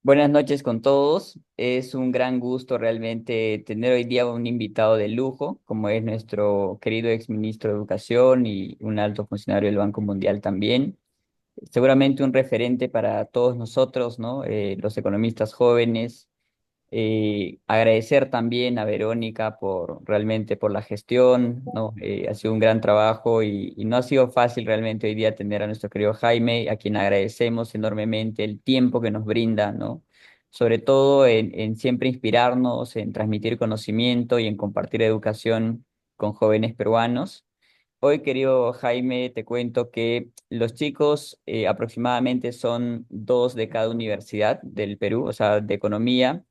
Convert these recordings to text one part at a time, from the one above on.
Buenas noches con todos. Es un gran gusto realmente tener hoy día un invitado de lujo, como es nuestro querido exministro de Educación y un alto funcionario del Banco Mundial también. Seguramente un referente para todos nosotros, ¿no? Los economistas jóvenes. Agradecer también a Verónica por realmente por la gestión, ¿no? Ha sido un gran trabajo y no ha sido fácil realmente hoy día tener a nuestro querido Jaime, a quien agradecemos enormemente el tiempo que nos brinda, ¿no? Sobre todo en siempre inspirarnos, en transmitir conocimiento y en compartir educación con jóvenes peruanos. Hoy, querido Jaime, te cuento que los chicos aproximadamente son dos de cada universidad del Perú, o sea, de economía,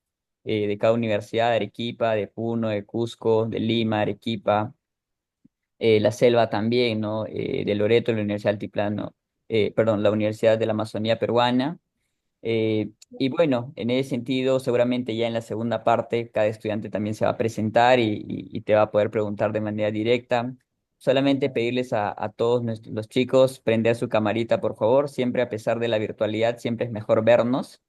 de cada universidad, de Arequipa, de Puno, de Cusco, de Lima, Arequipa, la Selva también, ¿no? De Loreto, la Universidad Altiplano, perdón, la Universidad de la Amazonía Peruana. Y bueno, en ese sentido, seguramente ya en la segunda parte, cada estudiante también se va a presentar y te va a poder preguntar de manera directa. Solamente pedirles a todos los chicos prender su camarita, por favor. Siempre a pesar de la virtualidad, siempre es mejor vernos.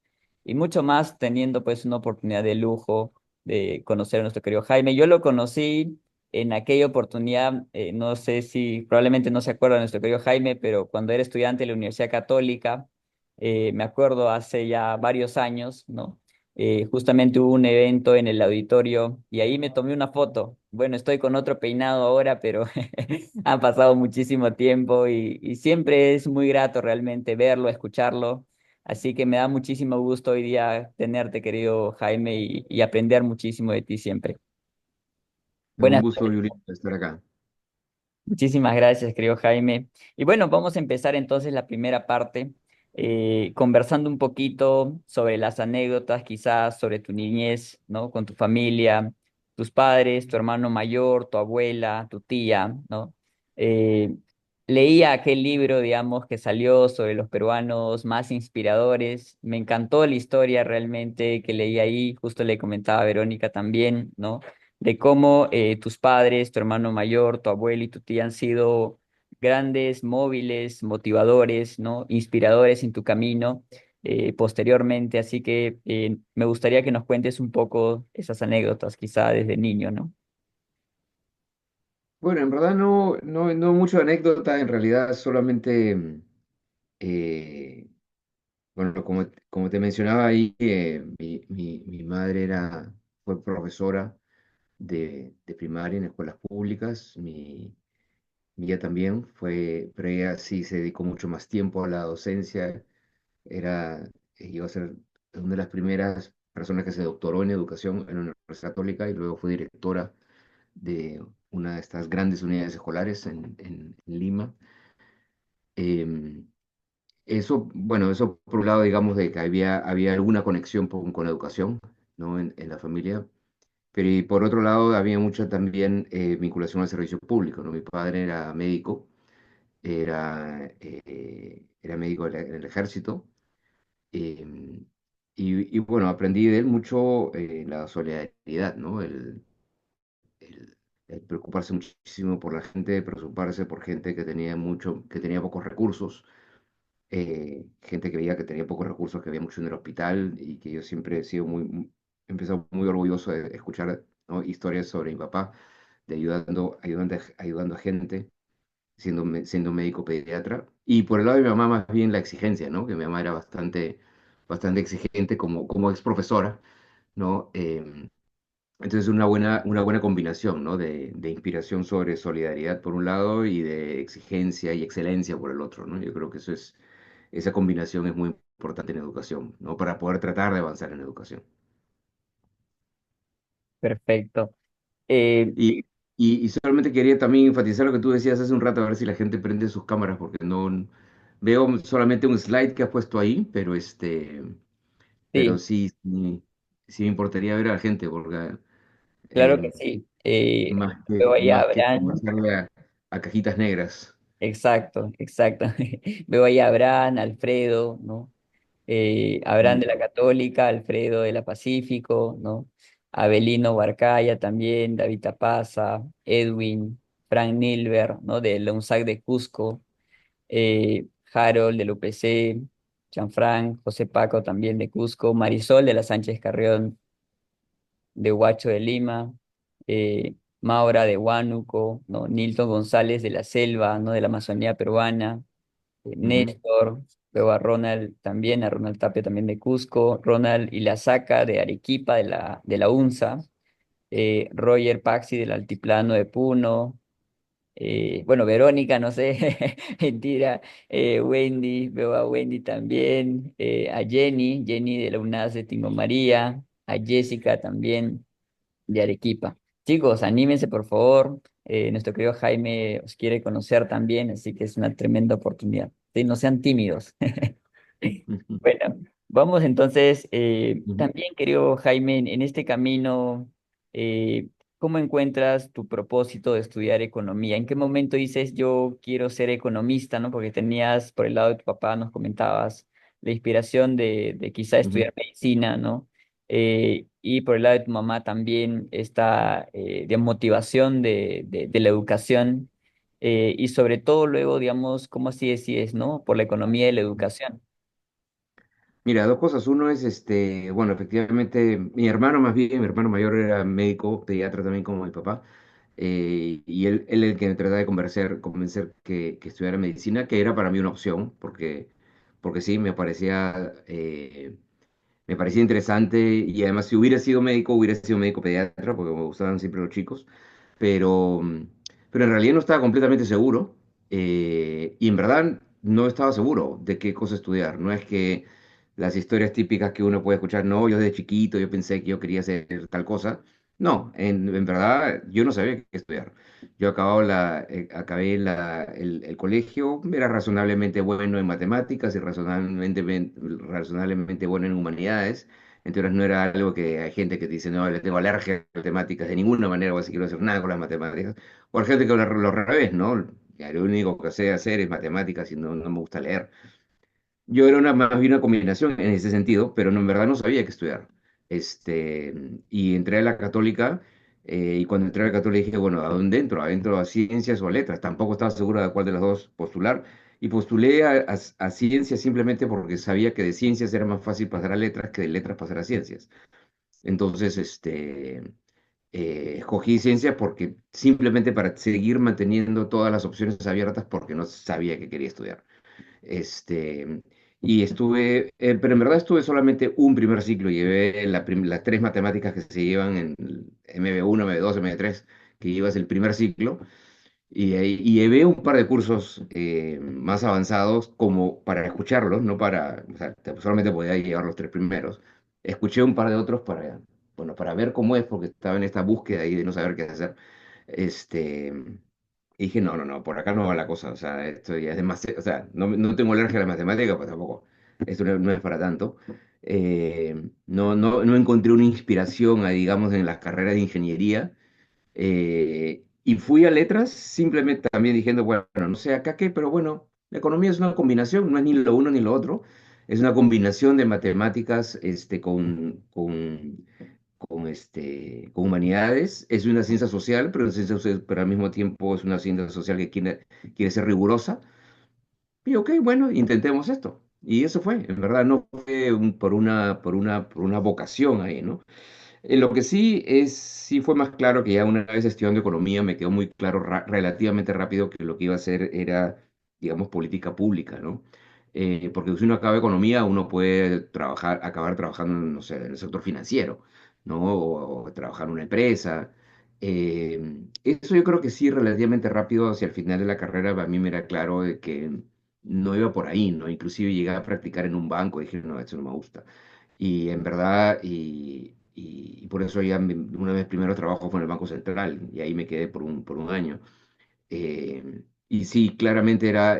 Y mucho más teniendo pues una oportunidad de lujo de conocer a nuestro querido Jaime. Yo lo conocí en aquella oportunidad, no sé si probablemente no se acuerda de nuestro querido Jaime, pero cuando era estudiante de la Universidad Católica, me acuerdo hace ya varios años, ¿no? Justamente hubo un evento en el auditorio y ahí me tomé una foto. Bueno, estoy con otro peinado ahora, pero ha pasado muchísimo tiempo y siempre es muy grato realmente verlo, escucharlo. Así que me da muchísimo gusto hoy día tenerte, querido Jaime, y aprender muchísimo de ti siempre. Un Buenas gusto, noches. Yuri, estar acá. Muchísimas gracias, querido Jaime. Y bueno, vamos a empezar entonces la primera parte, conversando un poquito sobre las anécdotas, quizás sobre tu niñez, ¿no? Con tu familia, tus padres, tu hermano mayor, tu abuela, tu tía, ¿no? Eh, Leía aquel libro, digamos, que salió sobre los peruanos más inspiradores. Me encantó la historia realmente que leí ahí, justo le comentaba a Verónica también, ¿no? De cómo tus padres, tu hermano mayor, tu abuelo y tu tía han sido grandes móviles, motivadores, ¿no? Inspiradores en tu camino posteriormente. Así que me gustaría que nos cuentes un poco esas anécdotas, quizá desde niño, ¿no? Bueno, en verdad no mucha anécdota, en realidad solamente, eh, bueno, como te mencionaba ahí, mi madre fue profesora de primaria en escuelas públicas, mi tía también fue, pero ella sí se dedicó mucho más tiempo a la docencia, iba a ser una de las primeras personas que se doctoró en educación en la Universidad Católica y luego fue directora de una de estas grandes unidades escolares en Lima. Em, eso por un lado, digamos, de que había alguna conexión con la educación, ¿no? En la familia, pero y por otro lado había mucha también vinculación al servicio público, ¿no? Mi padre era médico, era médico en el ejército, em, y bueno, aprendí de él mucho la solidaridad, ¿no? El preocuparse muchísimo por la gente, preocuparse por gente que tenía pocos recursos, gente que veía que tenía pocos recursos, que había mucho en el hospital y que yo siempre he sido he empezado muy orgulloso de escuchar, ¿no? Historias sobre mi papá, de ayudando a gente, siendo médico pediatra. Y por el lado de mi mamá, más bien la exigencia, ¿no? Que mi mamá era bastante exigente como ex profesora, ¿no? Entonces, una buena combinación, ¿no? De inspiración sobre solidaridad por un lado y de exigencia y excelencia por el otro, ¿no? Yo creo que esa combinación es muy importante en educación, ¿no? Para poder tratar de avanzar en educación. Perfecto. Y, y solamente quería también enfatizar lo que tú decías hace un rato, a ver si la gente prende sus cámaras, porque no veo solamente un slide que has puesto ahí, pero Sí, sí me importaría ver a la gente, porque claro que eh, sí. Veo ahí a más que Abraham. conversarle a cajitas negras. Exacto, exacto. Veo ahí a Abraham, Alfredo, ¿no? Abraham de la Católica, Alfredo de la Pacífico, ¿no? Abelino Barcaya también, David Tapaza, Edwin, Frank Nilber, ¿no? De la UNSAC de Cusco, Harold del UPC, Chanfrán, José Paco también de Cusco, Marisol de la Sánchez Carrión de Huacho de Lima, Maura de Huánuco, ¿no? Nilton González de la Selva, ¿no? De la Amazonía peruana, Ujú, Néstor, luego a Ronald también, a Ronald Tapia también de Cusco, Ronald Ilazaca de Arequipa, de la UNSA, Roger Paxi del Altiplano de Puno, bueno, Verónica, no sé, mentira, Wendy, veo a Wendy también, a Jenny de la UNAS de Tingo María, a Jessica también de Arequipa. Chicos, anímense por favor. Nuestro querido Jaime os quiere conocer también, así que es una tremenda oportunidad. Sí, no sean tímidos. ujú, Bueno, vamos entonces, ujú, también querido Jaime, en este camino, ¿cómo encuentras tu propósito de estudiar economía? ¿En qué momento dices yo quiero ser economista, ¿no? Porque tenías por el lado de tu papá, nos comentabas, la inspiración de quizá ujú. estudiar medicina, ¿no? Y por el lado de tu mamá también esta de motivación de la educación, y sobre todo luego, digamos, ¿cómo así decides, ¿no? Por la economía de la educación. Mira, dos cosas. Uno es, bueno, efectivamente, mi hermano más bien, mi hermano mayor era médico, pediatra también como mi papá, y él el que me trataba de convencer que estudiara medicina, que era para mí una opción, porque sí, me parecía interesante, y además si hubiera sido médico pediatra, porque me gustaban siempre los chicos, pero, pero en realidad no estaba completamente seguro, y en verdad no estaba seguro de qué cosa estudiar. No es que las historias típicas que uno puede escuchar, no, yo desde chiquito yo pensé que yo quería hacer tal cosa. No, en verdad yo no sabía qué estudiar. Yo acabé el colegio, era razonablemente bueno en matemáticas y razonablemente bueno en humanidades. Entonces no era algo que hay gente que te dice, no, le tengo alergia a las matemáticas de ninguna manera, o así quiero hacer nada con las matemáticas. O hay gente que lo revés, ¿no? Ya, lo único que sé hacer es matemáticas y no me gusta leer. Yo era más bien una combinación en ese sentido, pero no, en verdad no sabía qué estudiar. Este, y entré a la católica, y cuando entré a la católica dije, bueno, ¿a dónde entro? ¿Adentro a ciencias o a letras? Tampoco estaba seguro de cuál de las dos postular. Y postulé a ciencias simplemente porque sabía que de ciencias era más fácil pasar a letras que de letras pasar a ciencias. Entonces, escogí ciencias porque simplemente para seguir manteniendo todas las opciones abiertas porque no sabía qué quería estudiar. Este, pero en verdad estuve solamente un primer ciclo, llevé las tres matemáticas que se llevan en MB1, MB2, MB3, que llevas el primer ciclo, y llevé un par de cursos más avanzados como para escucharlos, no para, o sea, solamente podía llevar los tres primeros. Escuché un par de otros bueno, para ver cómo es, porque estaba en esta búsqueda ahí de no saber qué hacer. Este, y dije, no, por acá no va la cosa, o sea, esto ya es demasiado, o sea, no tengo alergia a la matemática, pues tampoco, esto no es para tanto. No encontré una inspiración, digamos, en las carreras de ingeniería, y fui a letras simplemente también diciendo, bueno, no sé acá qué, pero bueno, la economía es una combinación, no es ni lo uno ni lo otro, es una combinación de matemáticas con humanidades. Es una ciencia social, pero al mismo tiempo es una ciencia social que quiere ser rigurosa. Y ok, bueno, intentemos esto. Y eso fue, en verdad, no fue por una vocación ahí, ¿no? Lo que sí fue más claro que ya una vez estudiando economía me quedó muy claro relativamente rápido que lo que iba a hacer era, digamos, política pública, ¿no? Porque si uno acaba economía, uno puede acabar trabajando, no sé, en el sector financiero, ¿no? O trabajar en una empresa. Eso yo creo que sí, relativamente rápido hacia el final de la carrera, a mí me era claro de que no iba por ahí, ¿no? Inclusive llegué a practicar en un banco y dije, no, esto no me gusta. Y en verdad, y por eso ya uno de mis primeros trabajos fue en el Banco Central, y ahí me quedé por un año. Y sí, claramente era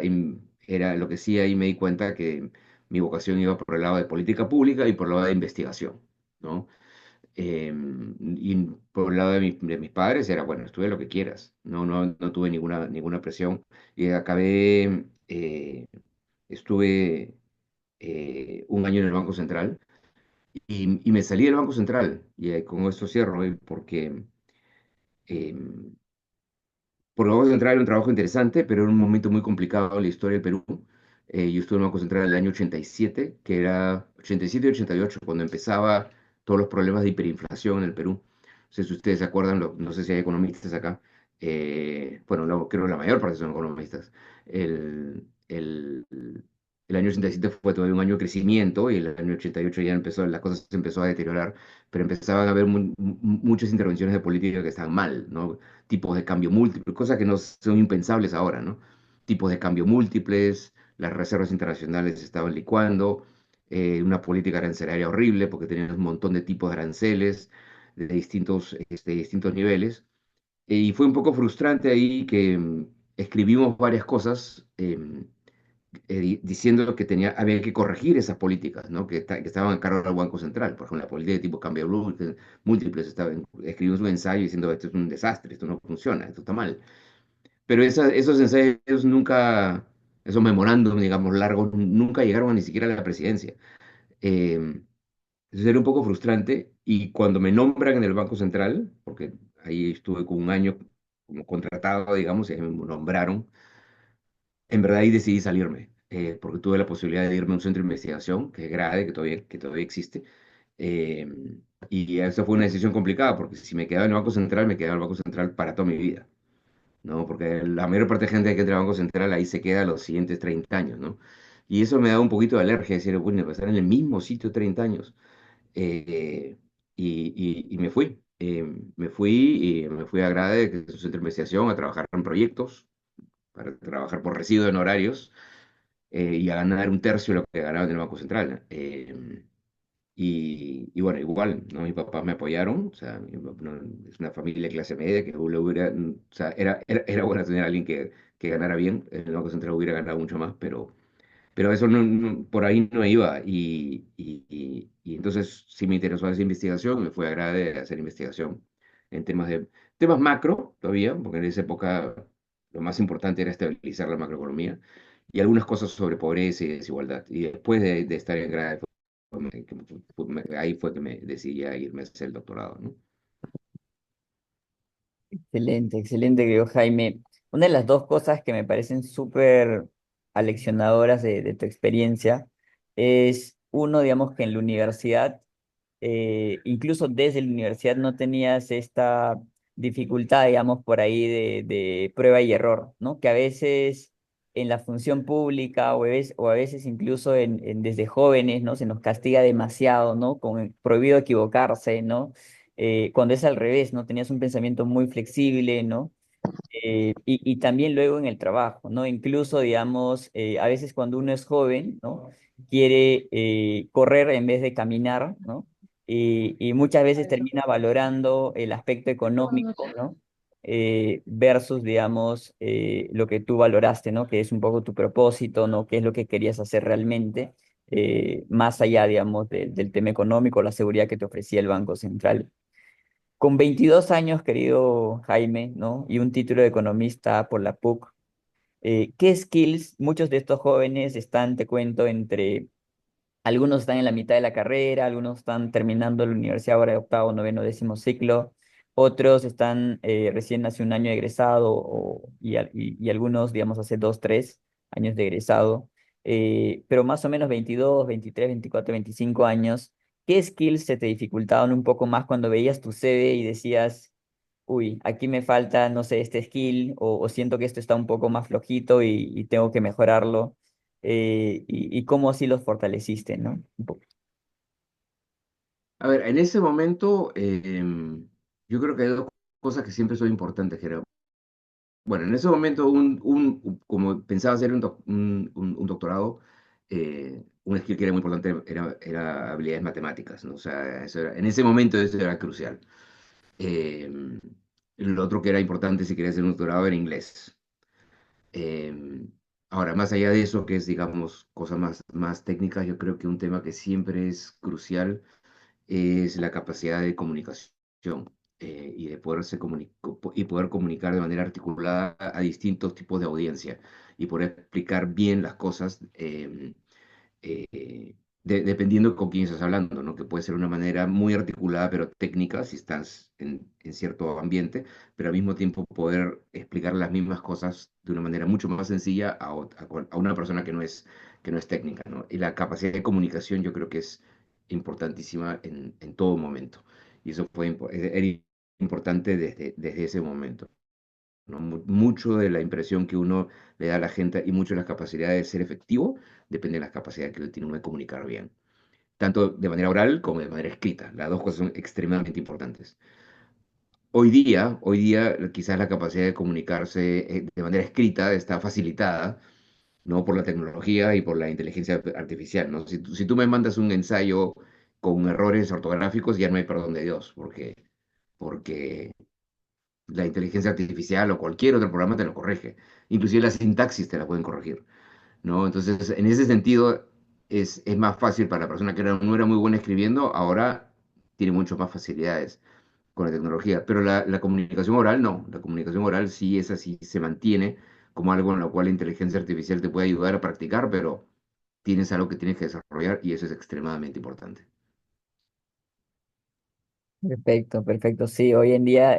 lo que sí, ahí me di cuenta que mi vocación iba por el lado de política pública y por el lado de investigación, ¿no? Y por el lado de mis padres era, bueno, estudia lo que quieras, no tuve ninguna presión. Y estuve un año en el Banco Central, y me salí del Banco Central, y con esto cierro, eh, por el Banco Central era un trabajo interesante, pero era un momento muy complicado en la historia del Perú. Yo estuve en el Banco Central en el año 87, que era 87 y 88, cuando empezaba todos los problemas de hiperinflación en el Perú. No sé si ustedes se acuerdan, no sé si hay economistas acá. Bueno, no, creo que la mayor parte son economistas. El año 87 fue todavía un año de crecimiento y el año 88 ya empezó, la cosa se empezó a deteriorar, pero empezaban a haber muchas intervenciones de política que estaban mal, ¿no? Tipos de cambio múltiples, cosas que no son impensables ahora, ¿no? Tipos de cambio múltiples, las reservas internacionales se estaban licuando, una política arancelaria horrible porque tenían un montón de tipos de aranceles de distintos niveles. Y fue un poco frustrante ahí que escribimos varias cosas diciendo que había que corregir esas políticas, ¿no? Que estaban a cargo del Banco Central. Por ejemplo, la política de tipo cambio múltiples. Escribimos un ensayo diciendo esto es un desastre, esto no funciona, esto está mal. Pero esos ensayos nunca, esos memorándum, digamos, largos, nunca llegaron a ni siquiera a la presidencia. Eh, Entonces era un poco frustrante y cuando me nombran en el Banco Central, porque ahí estuve con un año como contratado, digamos, y ahí me nombraron, en verdad ahí decidí salirme, porque tuve la posibilidad de irme a un centro de investigación, que es GRADE, que todavía existe, eh, y esa fue una decisión complicada, porque si me quedaba en el Banco Central, me quedaba en el Banco Central para toda mi vida. ¿No? Porque la mayor parte de gente que entra al Banco Central ahí se queda los siguientes 30 años, ¿no? Y eso me da un poquito de alergia, decir, bueno, estar en el mismo sitio 30 años. Eh, y me fui a Grade, que es un centro de investigación, a trabajar en proyectos, para trabajar por residuo en horarios, y a ganar un tercio de lo que ganaba en el Banco Central. Y bueno, igual, ¿no? Mis papás me apoyaron, o sea, es una familia de clase media que o sea, era bueno tener a alguien que ganara bien, en el Banco Central hubiera ganado mucho más, pero eso por ahí no iba, y entonces sí me interesó esa investigación, me fui a Grade a hacer investigación en temas macro todavía, porque en esa época lo más importante era estabilizar la macroeconomía, y algunas cosas sobre pobreza y desigualdad, y después de estar en Grade ahí fue que me decidí a irme a hacer el doctorado, ¿no? Excelente, excelente, creo, Jaime. Una de las dos cosas que me parecen súper aleccionadoras de tu experiencia es, uno, digamos, que en la universidad, incluso desde la universidad no tenías esta dificultad, digamos, por ahí de prueba y error, ¿no? Que a veces en la función pública o a veces incluso desde jóvenes, ¿no? Se nos castiga demasiado, ¿no? Con el prohibido equivocarse, ¿no? Cuando es al revés, ¿no? Tenías un pensamiento muy flexible, ¿no? Y también luego en el trabajo, ¿no? Incluso, digamos, a veces cuando uno es joven, ¿no? Quiere correr en vez de caminar, ¿no? Y muchas veces termina valorando el aspecto económico, ¿no? Versus, digamos, lo que tú valoraste, ¿no? Que es un poco tu propósito, ¿no? ¿Qué es lo que querías hacer realmente? Más allá, digamos, del tema económico, la seguridad que te ofrecía el Banco Central. Con 22 años, querido Jaime, ¿no? Y un título de economista por la PUC, ¿qué skills muchos de estos jóvenes están, te cuento, entre algunos están en la mitad de la carrera, algunos están terminando la universidad ahora de octavo, noveno, décimo ciclo, otros están recién hace un año de egresado y algunos, digamos, hace dos, tres años de egresado, pero más o menos 22, 23, 24, 25 años. ¿Qué skills se te dificultaban un poco más cuando veías tu CV y decías, uy, aquí me falta, no sé, este skill o siento que esto está un poco más flojito y tengo que mejorarlo? Y cómo así los fortaleciste, ¿no? A ver, en ese momento, yo creo que hay dos cosas que siempre son importantes, Gerardo. Bueno, en ese momento, como pensaba hacer un doctorado, un skill que era muy importante era habilidades matemáticas, ¿no? O sea, en ese momento eso era crucial. Eh, lo otro que era importante si quería hacer un doctorado era inglés. Eh, Ahora, más allá de eso, que es, digamos, cosas más técnicas, yo creo que un tema que siempre es crucial es la capacidad de comunicación, y de poder comunicar de manera articulada a distintos tipos de audiencia y poder explicar bien las cosas. dependiendo con quién estás hablando, ¿no? Que puede ser una manera muy articulada pero técnica si estás en cierto ambiente, pero al mismo tiempo poder explicar las mismas cosas de una manera mucho más sencilla a una persona que no es técnica, ¿no? Y la capacidad de comunicación yo creo que es importantísima en todo momento. Y eso era importante desde ese momento, ¿no? Mucho de la impresión que uno le da a la gente y mucho de las capacidades de ser efectivo depende de las capacidades que tiene uno de comunicar bien, tanto de manera oral como de manera escrita. Las dos cosas son extremadamente importantes. Hoy día quizás la capacidad de comunicarse de manera escrita está facilitada, ¿no? Por la tecnología y por la inteligencia artificial, ¿no? Si tú me mandas un ensayo con errores ortográficos, ya no hay perdón de Dios, porque la inteligencia artificial o cualquier otro programa te lo corrige. Inclusive la sintaxis te la pueden corregir, ¿no? Entonces, en ese sentido, es más fácil para la persona que no era muy buena escribiendo, ahora tiene mucho más facilidades con la tecnología. Pero la comunicación oral no. La comunicación oral sí es así, se mantiene como algo en lo cual la inteligencia artificial te puede ayudar a practicar, pero tienes algo que tienes que desarrollar y eso es extremadamente importante. Perfecto, perfecto. Sí, hoy en día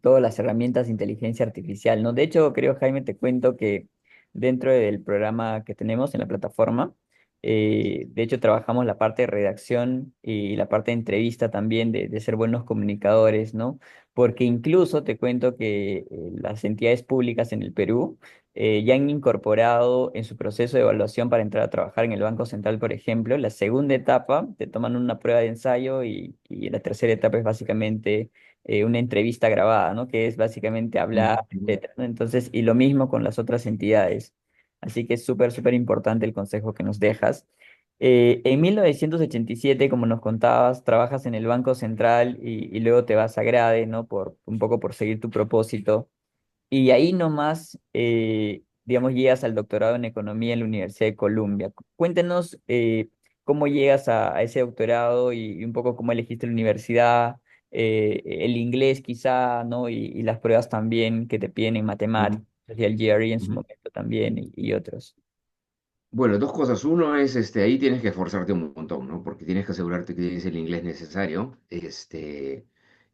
todas las herramientas de inteligencia artificial, ¿no? De hecho, creo, Jaime, te cuento que dentro del programa que tenemos en la plataforma, de hecho, trabajamos la parte de redacción y la parte de entrevista también, de ser buenos comunicadores, ¿no? Porque incluso te cuento que las entidades públicas en el Perú ya han incorporado en su proceso de evaluación para entrar a trabajar en el Banco Central, por ejemplo, la segunda etapa, te toman una prueba de ensayo y la tercera etapa es básicamente una entrevista grabada, ¿no? Que es básicamente hablar, Ujú. etcétera, ¿no? Entonces, y lo mismo con las otras entidades. Así que es súper, súper importante el consejo que nos dejas. En 1987, como nos contabas, trabajas en el Banco Central y luego te vas a Grade, ¿no? Por, un poco por seguir tu propósito. Y ahí nomás, digamos, llegas al doctorado en economía en la Universidad de Columbia. Cuéntenos cómo llegas a ese doctorado y un poco cómo elegiste la universidad, el inglés quizá, ¿no? Y las pruebas también que te piden en Ujú. matemáticas, y el GRE en su Ujú. momento también y otros. Bueno, dos cosas. Uno es, ahí tienes que esforzarte un montón, ¿no? Porque tienes que asegurarte que tienes el inglés necesario,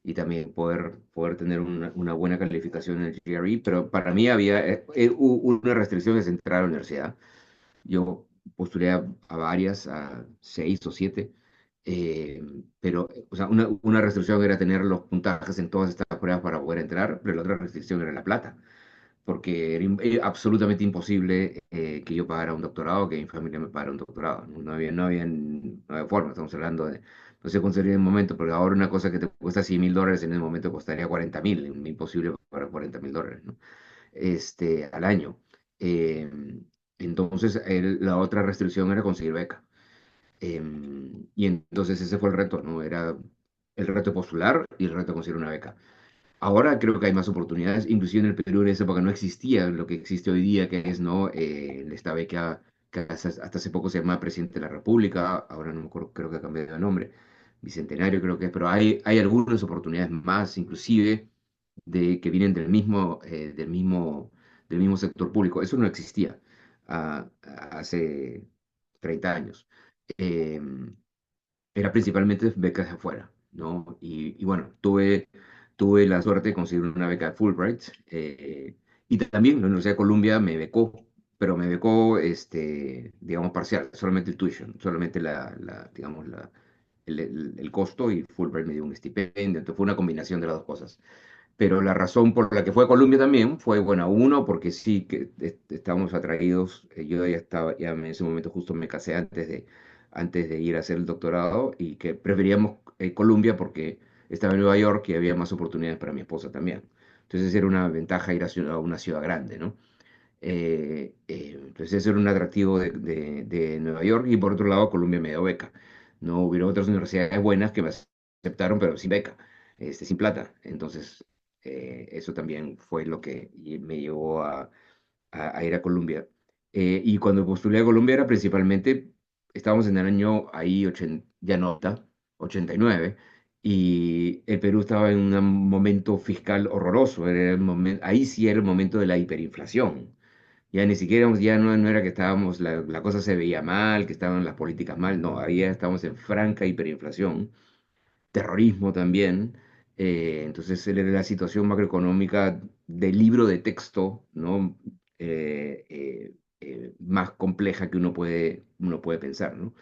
y también poder tener una buena calificación en el GRE. Pero para mí había una restricción es entrar a la universidad. Yo postulé a varias, a 6 o 7, eh, pero, o sea, una restricción era tener los puntajes en todas estas pruebas para poder entrar, pero la otra restricción era la plata porque era absolutamente imposible que yo pagara un doctorado, que mi familia me pagara un doctorado. No, no había forma, estamos hablando de, no sé cuánto sería en el momento, porque ahora una cosa que te cuesta $100.000 en el momento costaría 40.000, imposible pagar $40.000, ¿no? Al año. Eh, entonces, la otra restricción era conseguir beca. Y entonces ese fue el reto, ¿no? Era el reto de postular y el reto de conseguir una beca. Ahora creo que hay más oportunidades, inclusive en el Perú en esa época no existía lo que existe hoy día, que es, ¿no? Esta beca que hasta hace poco se llamaba Presidente de la República, ahora no me acuerdo, creo que ha cambiado de nombre, Bicentenario creo que es, pero hay algunas oportunidades más, inclusive, que vienen del mismo sector público. Eso no existía hace 30 años. Em, Era principalmente becas de afuera, ¿no? Y bueno, tuve la suerte de conseguir una beca de Fulbright, y también la Universidad de Columbia me becó, pero me becó, digamos, parcial, solamente el tuition, solamente digamos, el costo, y Fulbright me dio un estipendio, entonces fue una combinación de las dos cosas. Pero la razón por la que fue a Colombia también fue, bueno, uno, porque sí que estábamos atraídos, yo ya estaba, ya en ese momento justo me casé antes de ir a hacer el doctorado, y que preferíamos Colombia porque estaba en Nueva York y había más oportunidades para mi esposa también. Entonces era una ventaja ir a una ciudad grande, ¿no? Entonces ese era un atractivo de Nueva York, y por otro lado Colombia me dio beca. No hubieron otras universidades buenas que me aceptaron, pero sin beca, sin plata. Entonces eso también fue lo que me llevó a ir a Colombia. Y cuando postulé a Colombia era principalmente, estábamos en el año ahí 80, ya no, 89, y el Perú estaba en un momento fiscal horroroso. Ahí sí era el momento de la hiperinflación, Ya ni siquiera, ya no era que estábamos, la cosa se veía mal, que estaban las políticas mal, no, ahí ya estábamos en franca hiperinflación, terrorismo también. Entonces era la situación macroeconómica del libro de texto, ¿no? Más compleja que uno puede pensar, ¿no?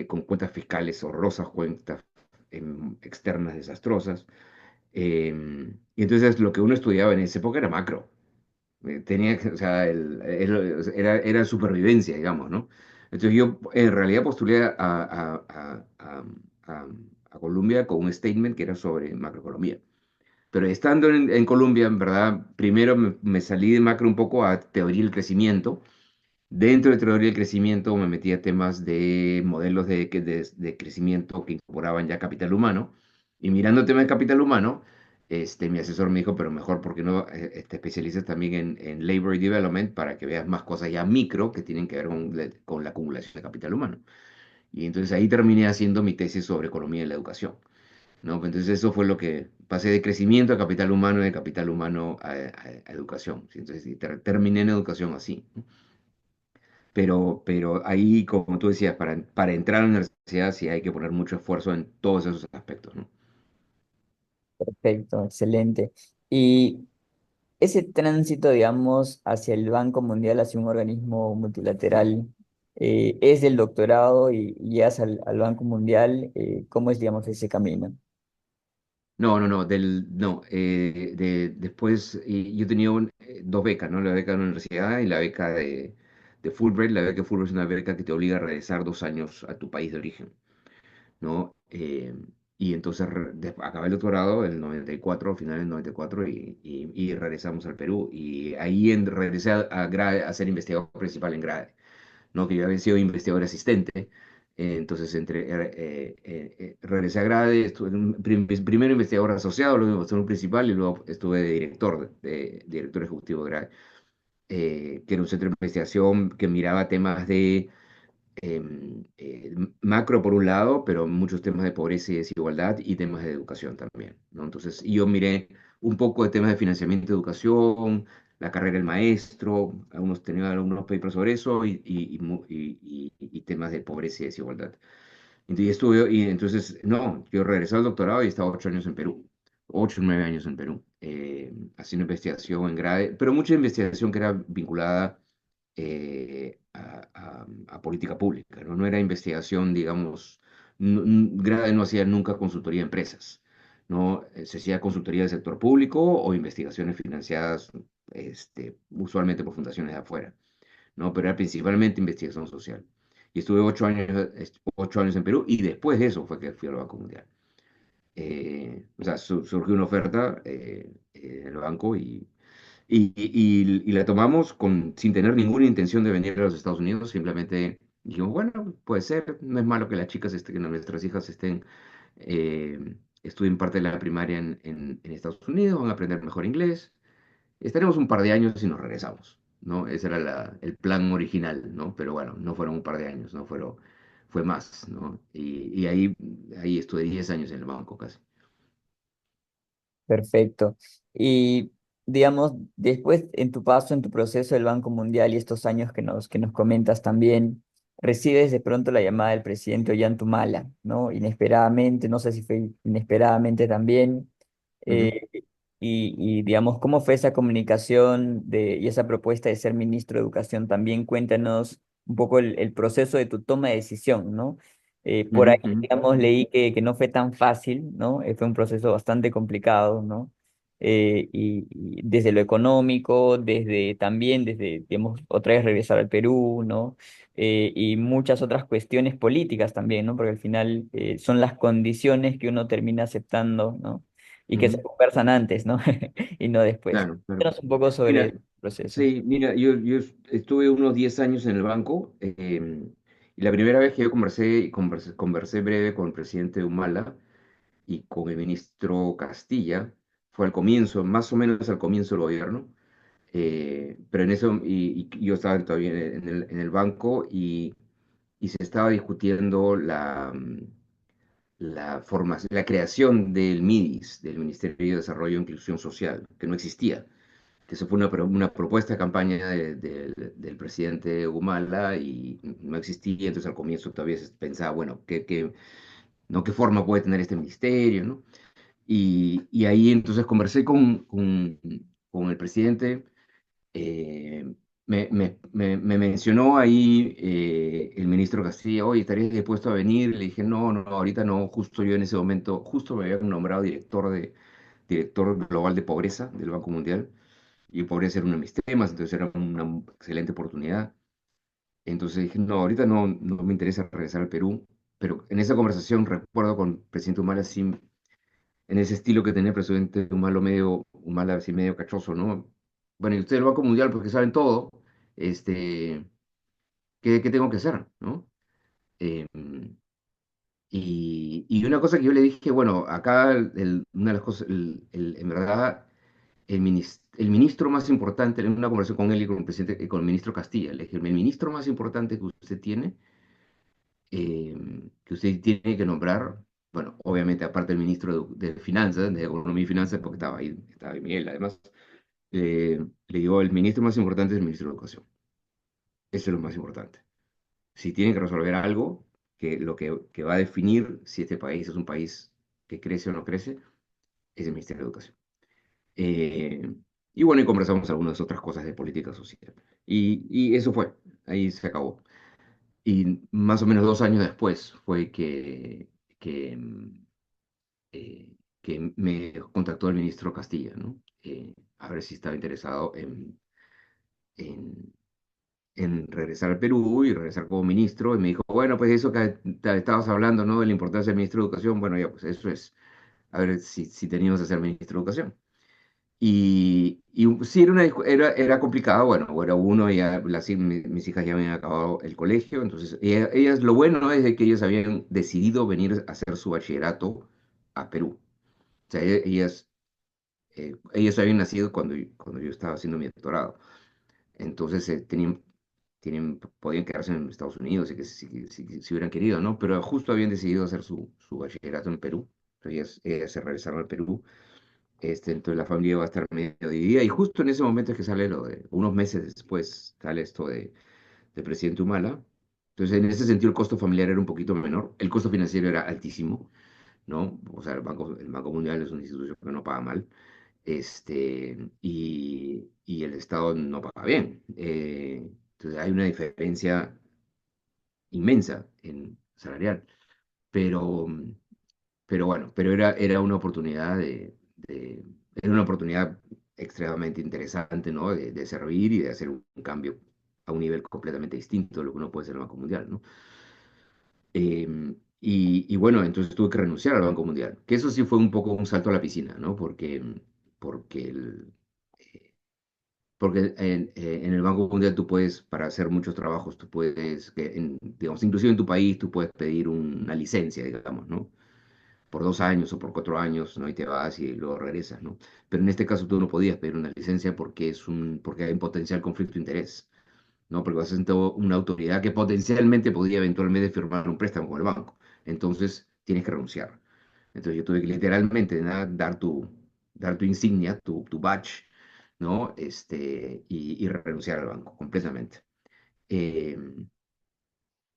Con cuentas fiscales horrorosas, cuentas externas desastrosas. Y entonces lo que uno estudiaba en esa época era macro. Tenía que, o sea, era supervivencia, digamos, ¿no? Entonces yo en realidad postulé a- a Colombia con un statement que era sobre macroeconomía. Pero estando en Colombia, en verdad, primero me salí de macro un poco a teoría del crecimiento. Dentro de teoría del crecimiento me metí a temas de modelos de crecimiento que incorporaban ya capital humano. Y mirando temas de capital humano, mi asesor me dijo, pero mejor porque no te especializas también en Labor y Development para que veas más cosas ya micro que tienen que ver con la acumulación de capital humano. Y entonces ahí terminé haciendo mi tesis sobre economía de la educación, ¿no? Pues entonces eso fue lo que pasé de crecimiento a capital humano, de capital humano a educación. ¿Sí? Entonces y terminé en educación así, ¿no? Pero ahí, como tú decías, para entrar a la universidad sí hay que poner mucho esfuerzo en todos esos aspectos, ¿no? Perfecto, excelente. Y ese tránsito, digamos, hacia el Banco Mundial, hacia un organismo multilateral, es del doctorado y llegas al Banco Mundial, ¿cómo es, digamos, ese camino? No, no, no, no, después yo tenía dos becas, ¿no? La beca de la universidad y la beca de Fulbright. La beca de Fulbright es una beca que te obliga a regresar 2 años a tu país de origen, ¿no? Y entonces acabé el doctorado en el 94, al final del 94, y regresamos al Perú. Y ahí regresé a a ser investigador principal en GRADE, ¿no? Que yo había sido investigador asistente. Entonces regresé a Grade, estuve primero investigador asociado, luego investigador principal y luego estuve de director ejecutivo de Grade, que era un centro de investigación que miraba temas de macro por un lado, pero muchos temas de pobreza y desigualdad y temas de educación también, ¿no? Entonces yo miré un poco de temas de financiamiento de educación, la carrera del maestro, tenía algunos papers sobre eso y temas de pobreza y desigualdad. Entonces, no, yo regresé al doctorado y he estado 8 años en Perú, 8 o 9 años en Perú, haciendo investigación en grade, pero mucha investigación que era vinculada a política pública, ¿no? No era investigación, digamos, grade no hacía nunca consultoría de empresas, ¿no? Se hacía consultoría del sector público o investigaciones financiadas, usualmente por fundaciones de afuera, ¿no? Pero era principalmente investigación social. Y estuve 8 años en Perú y después de eso fue que fui al Banco Mundial. O sea, surgió una oferta en el banco y la tomamos sin tener ninguna intención de venir a los Estados Unidos. Simplemente dijimos, bueno, puede ser, no es malo que las chicas, que nuestras hijas estudien parte de la primaria en Estados Unidos, van a aprender mejor inglés. Estaremos un par de años y nos regresamos, ¿no? Ese era el plan original, ¿no? Pero bueno, no fueron un par de años, ¿no? Fue más, ¿no? Y ahí estuve 10 años en el banco casi. Perfecto. Y digamos, después en tu paso, en tu proceso del Banco Mundial y estos años que nos comentas también, recibes de pronto la llamada del presidente Ollanta, ¿no? Inesperadamente, no sé si fue inesperadamente también. Ujú, eh, digamos, ¿cómo fue esa comunicación y esa propuesta de ser ministro de Educación? También cuéntanos un poco el proceso de tu toma de decisión, ¿no? Por ujú, ahí, ujú, digamos, leí que no fue tan fácil, ¿no? Fue un proceso bastante complicado, ¿no? Y desde lo económico, digamos, otra vez regresar al Perú, ¿no? Y muchas otras cuestiones políticas también, ¿no? Porque al final son las condiciones que uno termina aceptando, ¿no? Y que se ujú. conversan antes, ¿no? Y no después. Claro, claro. Cuéntanos un poco sobre Mira, el proceso. sí, mira, yo estuve unos 10 años en el banco, y la primera vez que yo conversé breve con el presidente Humala y con el ministro Castilla fue al comienzo, más o menos al comienzo del gobierno. Pero en eso, y yo estaba todavía en el banco y se estaba discutiendo la creación del MIDIS, del Ministerio de Desarrollo e Inclusión Social, que no existía. que eso fue una propuesta de campaña del presidente Humala y no existía, entonces al comienzo todavía se pensaba, bueno, ¿no? ¿Qué forma puede tener este ministerio, ¿no? Y ahí entonces conversé con el presidente, eh, me mencionó ahí el ministro Castilla, oye, ¿estarías dispuesto a venir? Le dije, no, no, ahorita no, justo yo en ese momento, justo me habían nombrado director global de pobreza del Banco Mundial, y podría ser uno de mis temas, entonces era una excelente oportunidad. Entonces dije, no, ahorita no, no me interesa regresar al Perú, pero en esa conversación recuerdo con el presidente Humala, así, en ese estilo que tenía el presidente Humala así medio cachoso, ¿no? Bueno, y ustedes del Banco Mundial, porque saben todo, este, ¿qué tengo que hacer, ¿no? Eh, y una cosa que yo le dije, bueno, acá una de las cosas, en verdad, el ministro más importante, en una conversación con él y con el presidente, y con el ministro Castilla, le dije, el ministro más importante que usted tiene, que usted tiene que nombrar, bueno, obviamente aparte del ministro de Finanzas, de Economía y Finanzas, porque estaba ahí Miguel, además, le digo, el ministro más importante es el ministro de Educación. Eso es lo más importante. Si tiene que resolver algo, que va a definir si este país es un país que crece o no crece, es el Ministerio de Educación. Eh, y bueno, y conversamos algunas otras cosas de política social. Y eso fue, ahí se acabó. Y más o menos 2 años después fue que, que me contactó el ministro Castilla, ¿no? A ver si estaba interesado en, en regresar al Perú y regresar como ministro. Y me dijo, bueno, pues eso que te estabas hablando, ¿no? De la importancia del ministro de Educación, bueno, ya, pues eso es, a ver si teníamos que ser ministro de Educación. Y sí, era complicado, bueno, era uno, ya, mis hijas ya habían acabado el colegio, entonces ellas, lo bueno es de que ellas habían decidido venir a hacer su bachillerato a Perú. O sea, ellas habían nacido cuando yo estaba haciendo mi doctorado. Entonces podían quedarse en Estados Unidos si hubieran querido, ¿no? Pero justo habían decidido hacer su bachillerato en Perú. Entonces ellas se regresaron al Perú. Entonces la familia va a estar medio dividida y justo en ese momento es que sale unos meses después sale esto de presidente Humala. Entonces en ese sentido el costo familiar era un poquito menor, el costo financiero era altísimo, ¿no? O sea, el Banco Mundial es una institución que no paga mal, y el Estado no paga bien. Entonces hay una diferencia inmensa en salarial, pero, pero bueno, pero era una oportunidad era una oportunidad extremadamente interesante, ¿no? De servir y de hacer un cambio a un nivel completamente distinto de lo que uno puede hacer en el Banco Mundial, ¿no? Y bueno, entonces tuve que renunciar al Banco Mundial, que eso sí fue un poco un salto a la piscina, ¿no? Porque en el Banco Mundial tú puedes, para hacer muchos trabajos, tú puedes, digamos, inclusive en tu país, tú puedes pedir una licencia, digamos, ¿no? Por 2 años o por 4 años, ¿no? Y te vas y luego regresas, ¿no? Pero en este caso tú no podías pedir una licencia porque hay un potencial conflicto de interés, ¿no? Porque vas a ser una autoridad que potencialmente podría eventualmente firmar un préstamo con el banco. Entonces tienes que renunciar. Entonces yo tuve que literalmente, ¿no? dar tu insignia, tu badge, ¿no? Y renunciar al banco completamente. Eh,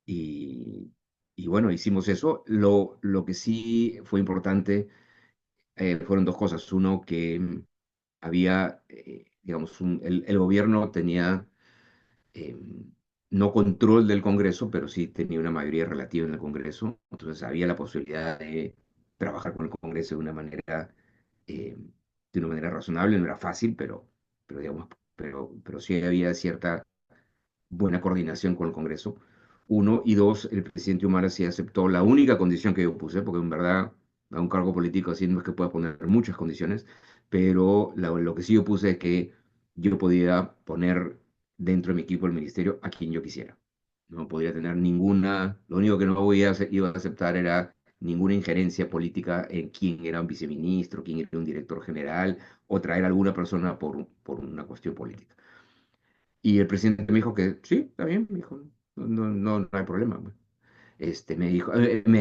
y, y bueno, hicimos eso. Lo que sí fue importante fueron dos cosas. Uno, que había, digamos, el gobierno tenía eh, no control del Congreso, pero sí tenía una mayoría relativa en el Congreso. Entonces había la posibilidad de trabajar con el Congreso eh, de una manera razonable. No era fácil, pero digamos, pero sí había cierta buena coordinación con el Congreso. Uno, y dos, el presidente Humala sí aceptó la única condición que yo puse, porque en verdad a un cargo político así no es que pueda poner muchas condiciones, pero lo que sí yo puse es que yo podía poner dentro de mi equipo el ministerio a quien yo quisiera. No podía tener ninguna, lo único que no iba a aceptar era ninguna injerencia política en quién era un viceministro, quién era un director general, o traer a alguna persona por una cuestión política. Y el presidente me dijo que sí, está bien, me dijo, no, no, no, no hay problema. Pues. Me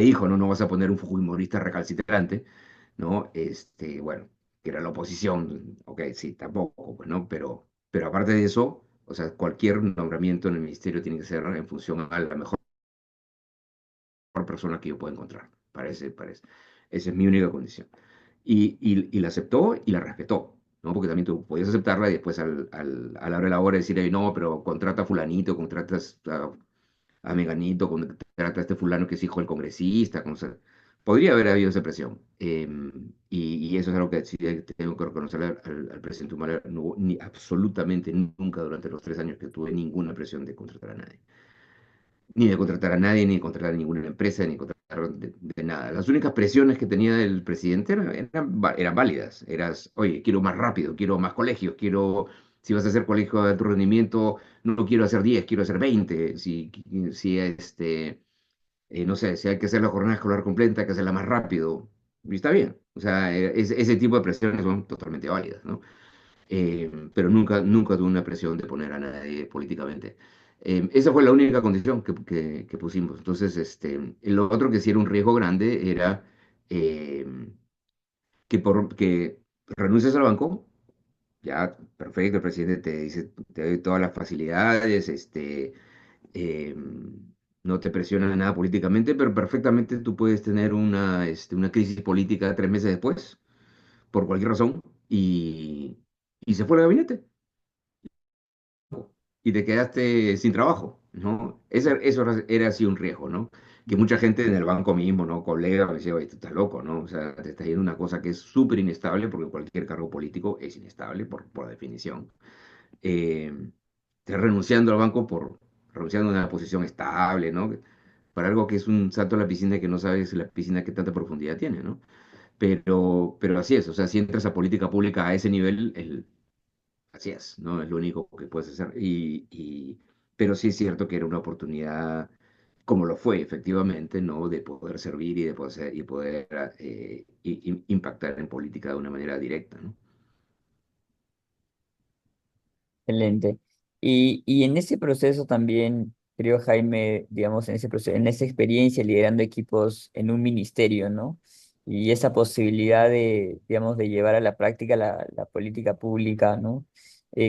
dijo, no, no vas a poner un fujimorista recalcitrante, ¿no? Bueno, que era la oposición, ok, sí, tampoco, pues, ¿no? Pero aparte de eso, o sea, cualquier nombramiento en el ministerio tiene que ser en función a la mejor persona que yo pueda encontrar. Parece. Esa es mi única condición. Y la aceptó y la respetó, ¿no? Porque también tú podías aceptarla y después a la hora de la hora decir, "Ay, no, pero contrata a fulanito, contratas a Meganito, contrata a este fulano que es hijo del congresista, como sea". Podría haber habido esa presión. Y eso es algo que sí tengo que reconocer al presidente Humala. No hubo ni absolutamente nunca durante los 3 años que tuve ninguna presión de contratar a nadie. Ni de contratar a nadie, ni de contratar a ninguna empresa, ni de contratar de nada. Las únicas presiones que tenía el presidente eran válidas. Eras, oye, quiero más rápido, quiero más colegios, quiero, si vas a hacer colegio de alto rendimiento, no quiero hacer 10, quiero hacer 20. No sé, si hay que hacer la jornada escolar completa, hay que hacerla más rápido. Y está bien. O sea, ese tipo de presiones son totalmente válidas, ¿no? Pero nunca tuve una presión de poner a nadie políticamente. Esa fue la única condición que pusimos. Entonces, lo otro que sí era un riesgo grande era eh, que renuncies al banco. Ya, perfecto, el presidente te dice, te doy todas las facilidades, eh, no te presiona nada políticamente, pero perfectamente tú puedes tener una crisis política 3 meses después, por cualquier razón, y se fue el gabinete y te quedaste sin trabajo, ¿no? Eso era así un riesgo, ¿no? Que mucha gente en el banco mismo, ¿no? Colegas, me decía, oye, tú estás loco, ¿no? O sea, te estás yendo a una cosa que es súper inestable, porque cualquier cargo político es inestable por definición. Eh, Estás renunciando al banco renunciando a una posición estable, ¿no? Para algo que es un salto a la piscina que no sabes la piscina qué tanta profundidad tiene, ¿no? Pero así es, o sea, si entras a política pública a ese nivel, así es, ¿no? Es lo único que puedes hacer. Pero sí es cierto que era una oportunidad, como lo fue efectivamente, ¿no? De poder servir y de poder impactar en política de una manera directa, ¿no? Excelente. Y en ese proceso también, creo, Jaime, digamos, en ese proceso, en esa experiencia liderando equipos en un ministerio, ¿no? Y esa posibilidad de, digamos, de llevar a la práctica la política pública, ¿no?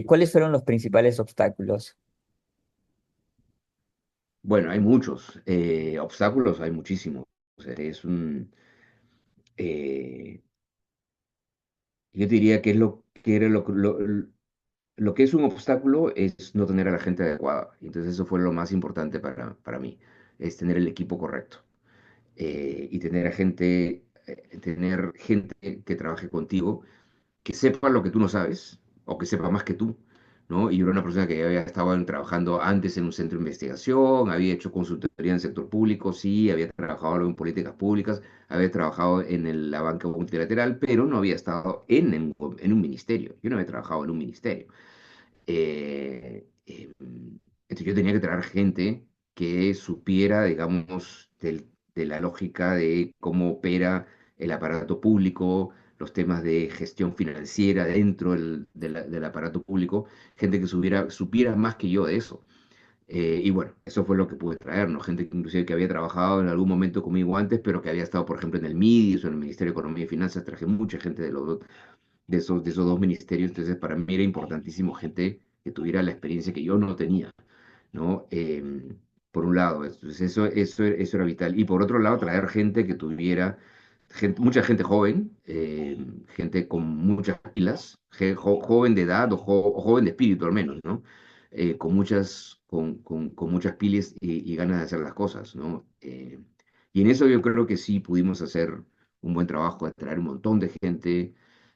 ¿Cuáles fueron los principales obstáculos? Bueno, hay muchos obstáculos, hay muchísimos. O sea, eh, yo te diría que es lo que es un obstáculo es no tener a la gente adecuada. Entonces eso fue lo más importante para mí, es tener el equipo correcto. Y tener gente que trabaje contigo, que sepa lo que tú no sabes, o que sepa más que tú, ¿no? Y yo era una persona que ya había estado trabajando antes en un centro de investigación, había hecho consultoría en el sector público, sí, había trabajado en políticas públicas, había trabajado en la banca multilateral, pero no había estado en un ministerio. Yo no había trabajado en un ministerio. Entonces yo tenía que traer gente que supiera, digamos, de la lógica de cómo opera el aparato público, los temas de gestión financiera dentro del aparato público, gente que supiera más que yo de eso. Y bueno, eso fue lo que pude traer, ¿no? Gente que inclusive que había trabajado en algún momento conmigo antes, pero que había estado, por ejemplo, en el MIDIS o en el Ministerio de Economía y Finanzas. Traje mucha gente de esos dos ministerios. Entonces, para mí era importantísimo gente que tuviera la experiencia que yo no tenía, ¿no? Por un lado, entonces eso era vital. Y por otro lado, traer gente que tuviera, mucha gente joven, gente con muchas pilas, joven de edad o joven de espíritu al menos, ¿no? Con muchas pilas y ganas de hacer las cosas, ¿no? Y en eso yo creo que sí pudimos hacer un buen trabajo de traer un montón de gente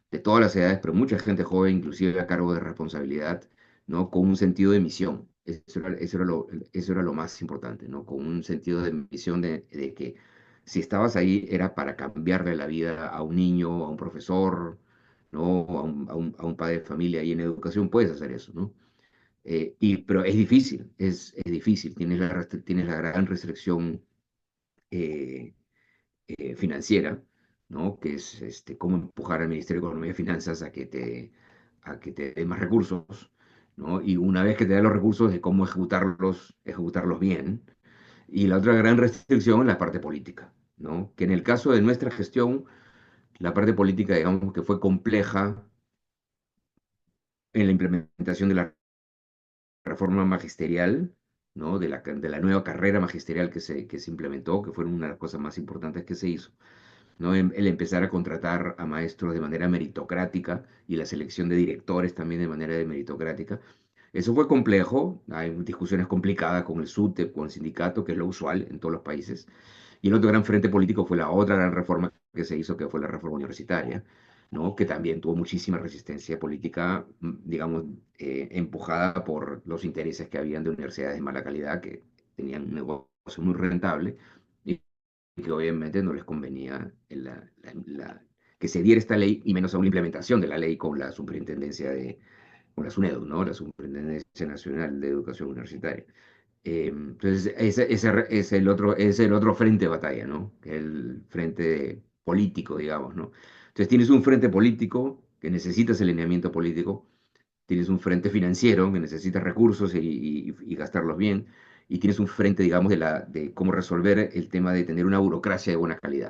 de todas las edades, pero mucha gente joven, inclusive a cargo de responsabilidad, ¿no? Con un sentido de misión. Eso era lo más importante, ¿no? Con un sentido de misión de que si estabas ahí era para cambiarle la vida a un niño, a un profesor, ¿no? O a un padre de familia. Y en educación puedes hacer eso, ¿no? Pero es difícil, es difícil. Tienes la gran restricción eh, financiera, ¿no? Que es cómo empujar al Ministerio de Economía y Finanzas a que te dé más recursos, ¿no? Y una vez que te da los recursos, de cómo ejecutarlos bien. Y la otra gran restricción es la parte política, ¿no? Que en el caso de nuestra gestión, la parte política, digamos, que fue compleja en la implementación de la reforma magisterial, ¿no? De la nueva carrera magisterial que se implementó, que fueron una de las cosas más importantes que se hizo, ¿no? El empezar a contratar a maestros de manera meritocrática y la selección de directores también de manera meritocrática. Eso fue complejo, hay discusiones complicadas con el SUTEP, con el sindicato, que es lo usual en todos los países. Y el otro gran frente político fue la otra gran reforma que se hizo, que fue la reforma universitaria, ¿no? Que también tuvo muchísima resistencia política, digamos, empujada por los intereses que habían de universidades de mala calidad, que tenían un negocio muy rentable y que obviamente no les convenía que se diera esta ley y menos aún la implementación de la ley con la superintendencia con la SUNEDU, ¿no? La Superintendencia Nacional de Educación Universitaria. Entonces, es el otro frente de batalla, ¿no? Que es el frente político, digamos, ¿no? Entonces, tienes un frente político que necesitas alineamiento político, tienes un frente financiero que necesitas recursos y gastarlos bien, y tienes un frente, digamos, de cómo resolver el tema de tener una burocracia de buena calidad,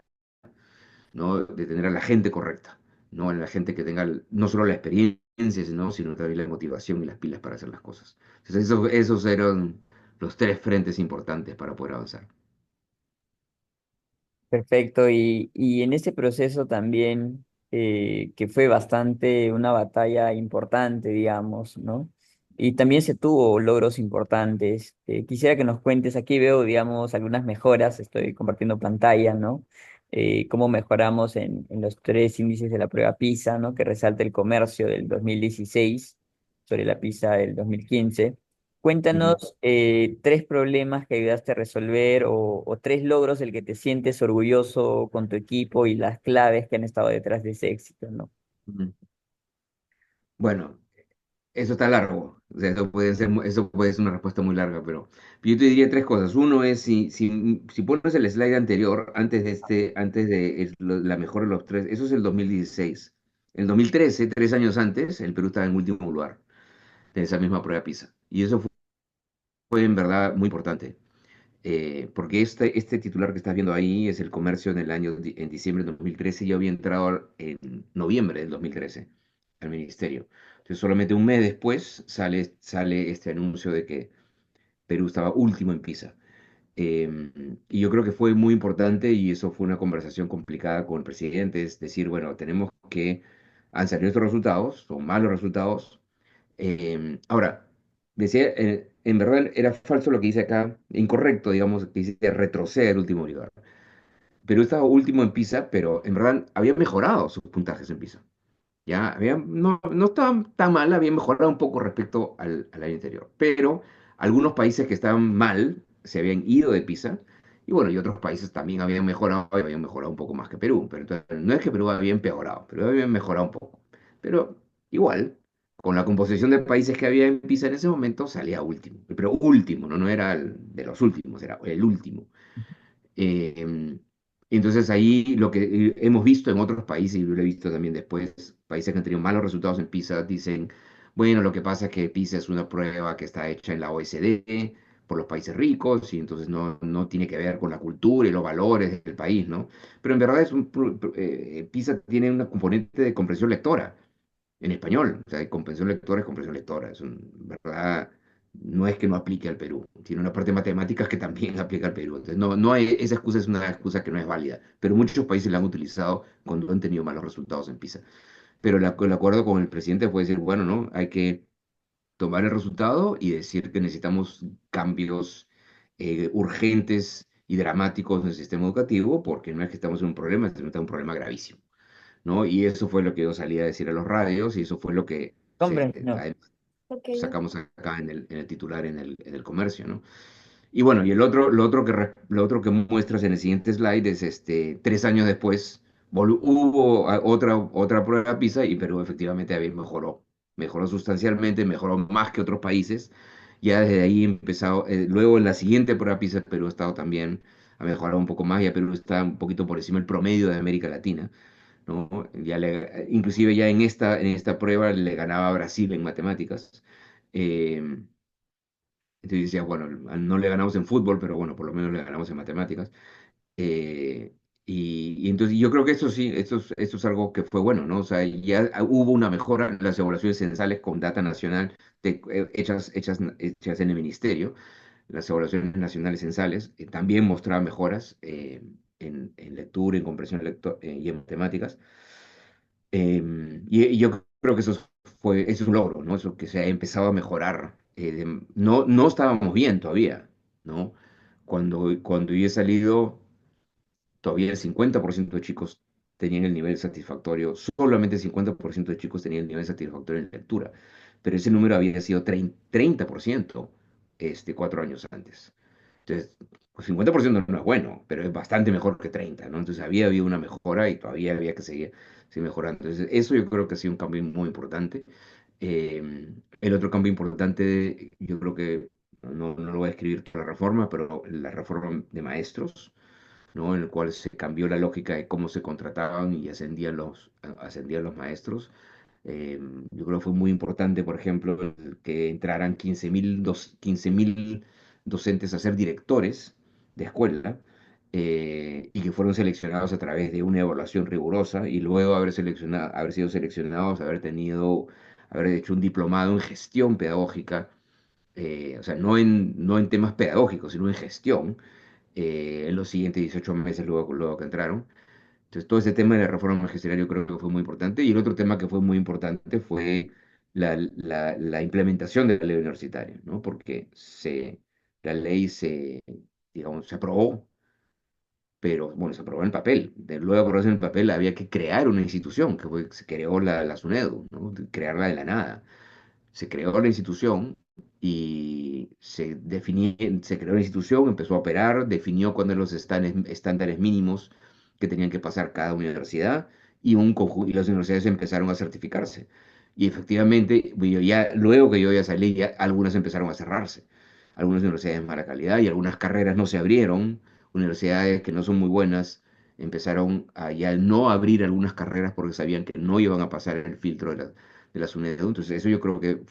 ¿no? De tener a la gente correcta, ¿no? A la gente que tenga no solo la experiencia, sino también la motivación y las pilas para hacer las cosas. Entonces, esos eran los tres frentes importantes para poder avanzar. Perfecto, y en ese proceso también, que fue bastante una batalla importante, digamos, ¿no? Y también se tuvo logros importantes. Quisiera que nos cuentes, aquí veo, digamos, algunas mejoras, estoy compartiendo pantalla, ¿no? Cómo mejoramos en los tres índices de la prueba PISA, ¿no? Que resalta el comercio del 2016 sobre la PISA del 2015. Ujú. Cuéntanos tres problemas que ayudaste a resolver o tres logros del que te sientes orgulloso con tu equipo y las claves que han estado detrás de ese éxito, ¿no? Ujú. Bueno, eso está largo. O sea, eso puede ser una respuesta muy larga, pero yo te diría tres cosas. Uno es, si pones el slide anterior, antes de la mejor de los tres, eso es el 2016. En el 2013, 3 años antes, el Perú estaba en último lugar de esa misma prueba PISA. Y eso fue en verdad muy importante. Porque este titular que estás viendo ahí es el comercio en diciembre de 2013 y yo había entrado en noviembre del 2013 al ministerio. Entonces, solamente un mes después sale este anuncio de que Perú estaba último en PISA. Y yo creo que fue muy importante y eso fue una conversación complicada con el presidente, es decir, bueno, tenemos que han salido estos resultados, son malos resultados, ahora, decía, en verdad era falso lo que dice acá, incorrecto, digamos, que dice retroceder el último lugar. Perú estaba último en PISA, pero en verdad había mejorado sus puntajes en PISA. Ya, no estaban tan mal, habían mejorado un poco respecto al año anterior. Pero algunos países que estaban mal se habían ido de PISA. Y bueno, y otros países también habían mejorado y habían mejorado un poco más que Perú. Pero entonces, no es que Perú había empeorado, pero había mejorado un poco. Pero igual, con la composición de países que había en PISA en ese momento, salía último. Pero último, no era de los últimos, era el último. Eh, entonces ahí lo que hemos visto en otros países, y lo he visto también después, países que han tenido malos resultados en PISA, dicen, bueno, lo que pasa es que PISA es una prueba que está hecha en la OECD por los países ricos y entonces no tiene que ver con la cultura y los valores del país, ¿no? Pero en verdad PISA tiene una componente de comprensión lectora en español. O sea, comprensión lectora es comprensión lectora. ¿Verdad? No es que no aplique al Perú. Tiene una parte de matemáticas que también aplica al Perú. Entonces, esa excusa es una excusa que no es válida. Pero muchos países la han utilizado cuando han tenido malos resultados en PISA. Pero el acuerdo con el presidente puede decir, bueno, ¿no? Hay que tomar el resultado y decir que necesitamos cambios urgentes y dramáticos en el sistema educativo, porque no es que estamos en un problema, estamos en un problema gravísimo. ¿No? Y eso fue lo que yo salí a decir a los radios y eso fue lo que Comprensión. sacamos acá en el titular en el comercio, ¿no? Y bueno, y lo otro que muestras en el siguiente slide es 3 años después, hubo otra prueba PISA y Perú efectivamente había mejoró sustancialmente, mejoró más que otros países. Ya desde ahí empezado, luego en la siguiente prueba PISA Perú ha estado también, ha mejorado un poco más, ya Perú está un poquito por encima del promedio de América Latina. ¿No? Inclusive ya en esta prueba le ganaba a Brasil en matemáticas. Eh, entonces decía, bueno, no le ganamos en fútbol, pero bueno, por lo menos le ganamos en matemáticas. Y entonces yo creo que eso sí, esto es algo que fue bueno, ¿no? O sea, ya hubo una mejora en las evaluaciones censales con data nacional hechas en el ministerio. Las evaluaciones nacionales censales también mostraban mejoras en lectura, en comprensión y en matemáticas. Y yo creo que eso es un logro, ¿no? Eso que se ha empezado a mejorar. No estábamos bien todavía, ¿no? Cuando yo he salido, todavía el 50% de chicos tenían el nivel satisfactorio, solamente el 50% de chicos tenían el nivel satisfactorio en lectura, pero ese número había sido 30% 4 años antes. Entonces, pues 50% no es bueno, pero es bastante mejor que 30, ¿no? Entonces había habido una mejora y todavía había que seguir mejorando. Entonces, eso yo creo que ha sido un cambio muy importante. El otro cambio importante, yo creo que no lo voy a escribir toda la reforma, pero la reforma de maestros, ¿no? En el cual se cambió la lógica de cómo se contrataban y ascendían los maestros. Yo creo que fue muy importante, por ejemplo, que entraran 15.000 docentes a ser directores de escuela, y que fueron seleccionados a través de una evaluación rigurosa y luego haber sido seleccionados, haber hecho un diplomado en gestión pedagógica, o sea, no en temas pedagógicos, sino en gestión, en los siguientes 18 meses luego que entraron. Entonces, todo ese tema de la reforma magisterial yo creo que fue muy importante. Y el otro tema que fue muy importante fue la implementación de la ley universitaria, ¿no? Porque la ley digamos, se aprobó, pero bueno, se aprobó en el papel. Luego de aprobarse en el papel había que crear una institución, se creó la SUNEDU, ¿no? Crearla de la nada. Se creó la institución y se creó la institución, empezó a operar, definió cuáles eran los estándares mínimos que tenían que pasar cada universidad y las universidades empezaron a certificarse. Y efectivamente, luego que yo ya salí, ya algunas empezaron a cerrarse. Algunas universidades de mala calidad y algunas carreras no se abrieron. Universidades que no son muy buenas empezaron a ya no abrir algunas carreras porque sabían que no iban a pasar el filtro de la SUNEDU. Entonces, eso yo creo que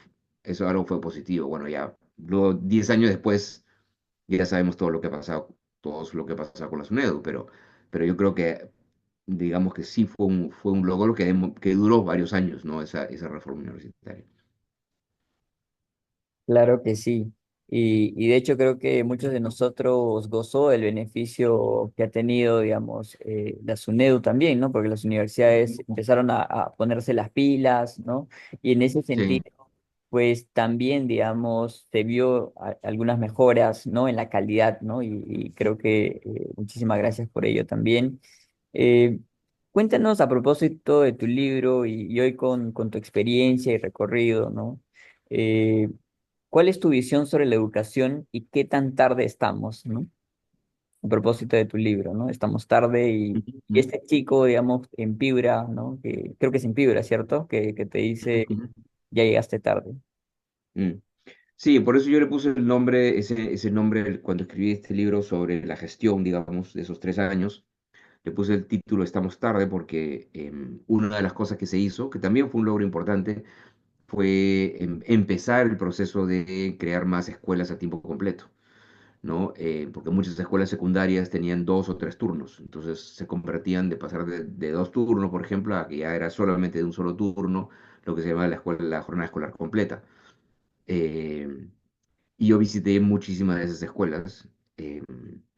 eso algo fue positivo. Bueno, ya luego, 10 años después, ya sabemos todo lo que ha pasado, todo lo que ha pasado con la SUNEDU, pero yo creo que, digamos que sí fue un logro que duró varios años, ¿no? Esa reforma universitaria. Claro que sí. Y de hecho creo que muchos de nosotros gozó el beneficio que ha tenido, digamos, la SUNEDU también, ¿no? Porque las universidades empezaron a ponerse las pilas, ¿no? Y en ese Sí. sentido, pues también, digamos, se vio algunas mejoras, ¿no? En la calidad, ¿no? Y creo que muchísimas gracias por ello también. Eh, Cuéntanos a propósito de tu libro y hoy con tu experiencia y recorrido, ¿no? Eh, ¿Cuál es tu visión sobre la educación y qué tan tarde estamos, ¿no? A propósito de tu libro, ¿no? Estamos tarde y Ujú, este chico, digamos, en Piura, ¿no? Que creo que es en Piura, ¿cierto? Que te ujú, dice, ujú. ya llegaste tarde. Mm. Sí, por eso yo le puse el nombre, ese nombre cuando escribí este libro sobre la gestión, digamos, de esos 3 años. Le puse el título Estamos tarde porque una de las cosas que se hizo, que también fue un logro importante, fue empezar el proceso de crear más escuelas a tiempo completo, ¿no? Porque muchas escuelas secundarias tenían 2 o 3 turnos, entonces se convertían de pasar de 2 turnos, por ejemplo, a que ya era solamente de un solo turno, lo que se llama la jornada escolar completa. Eh, y yo visité muchísimas de esas escuelas,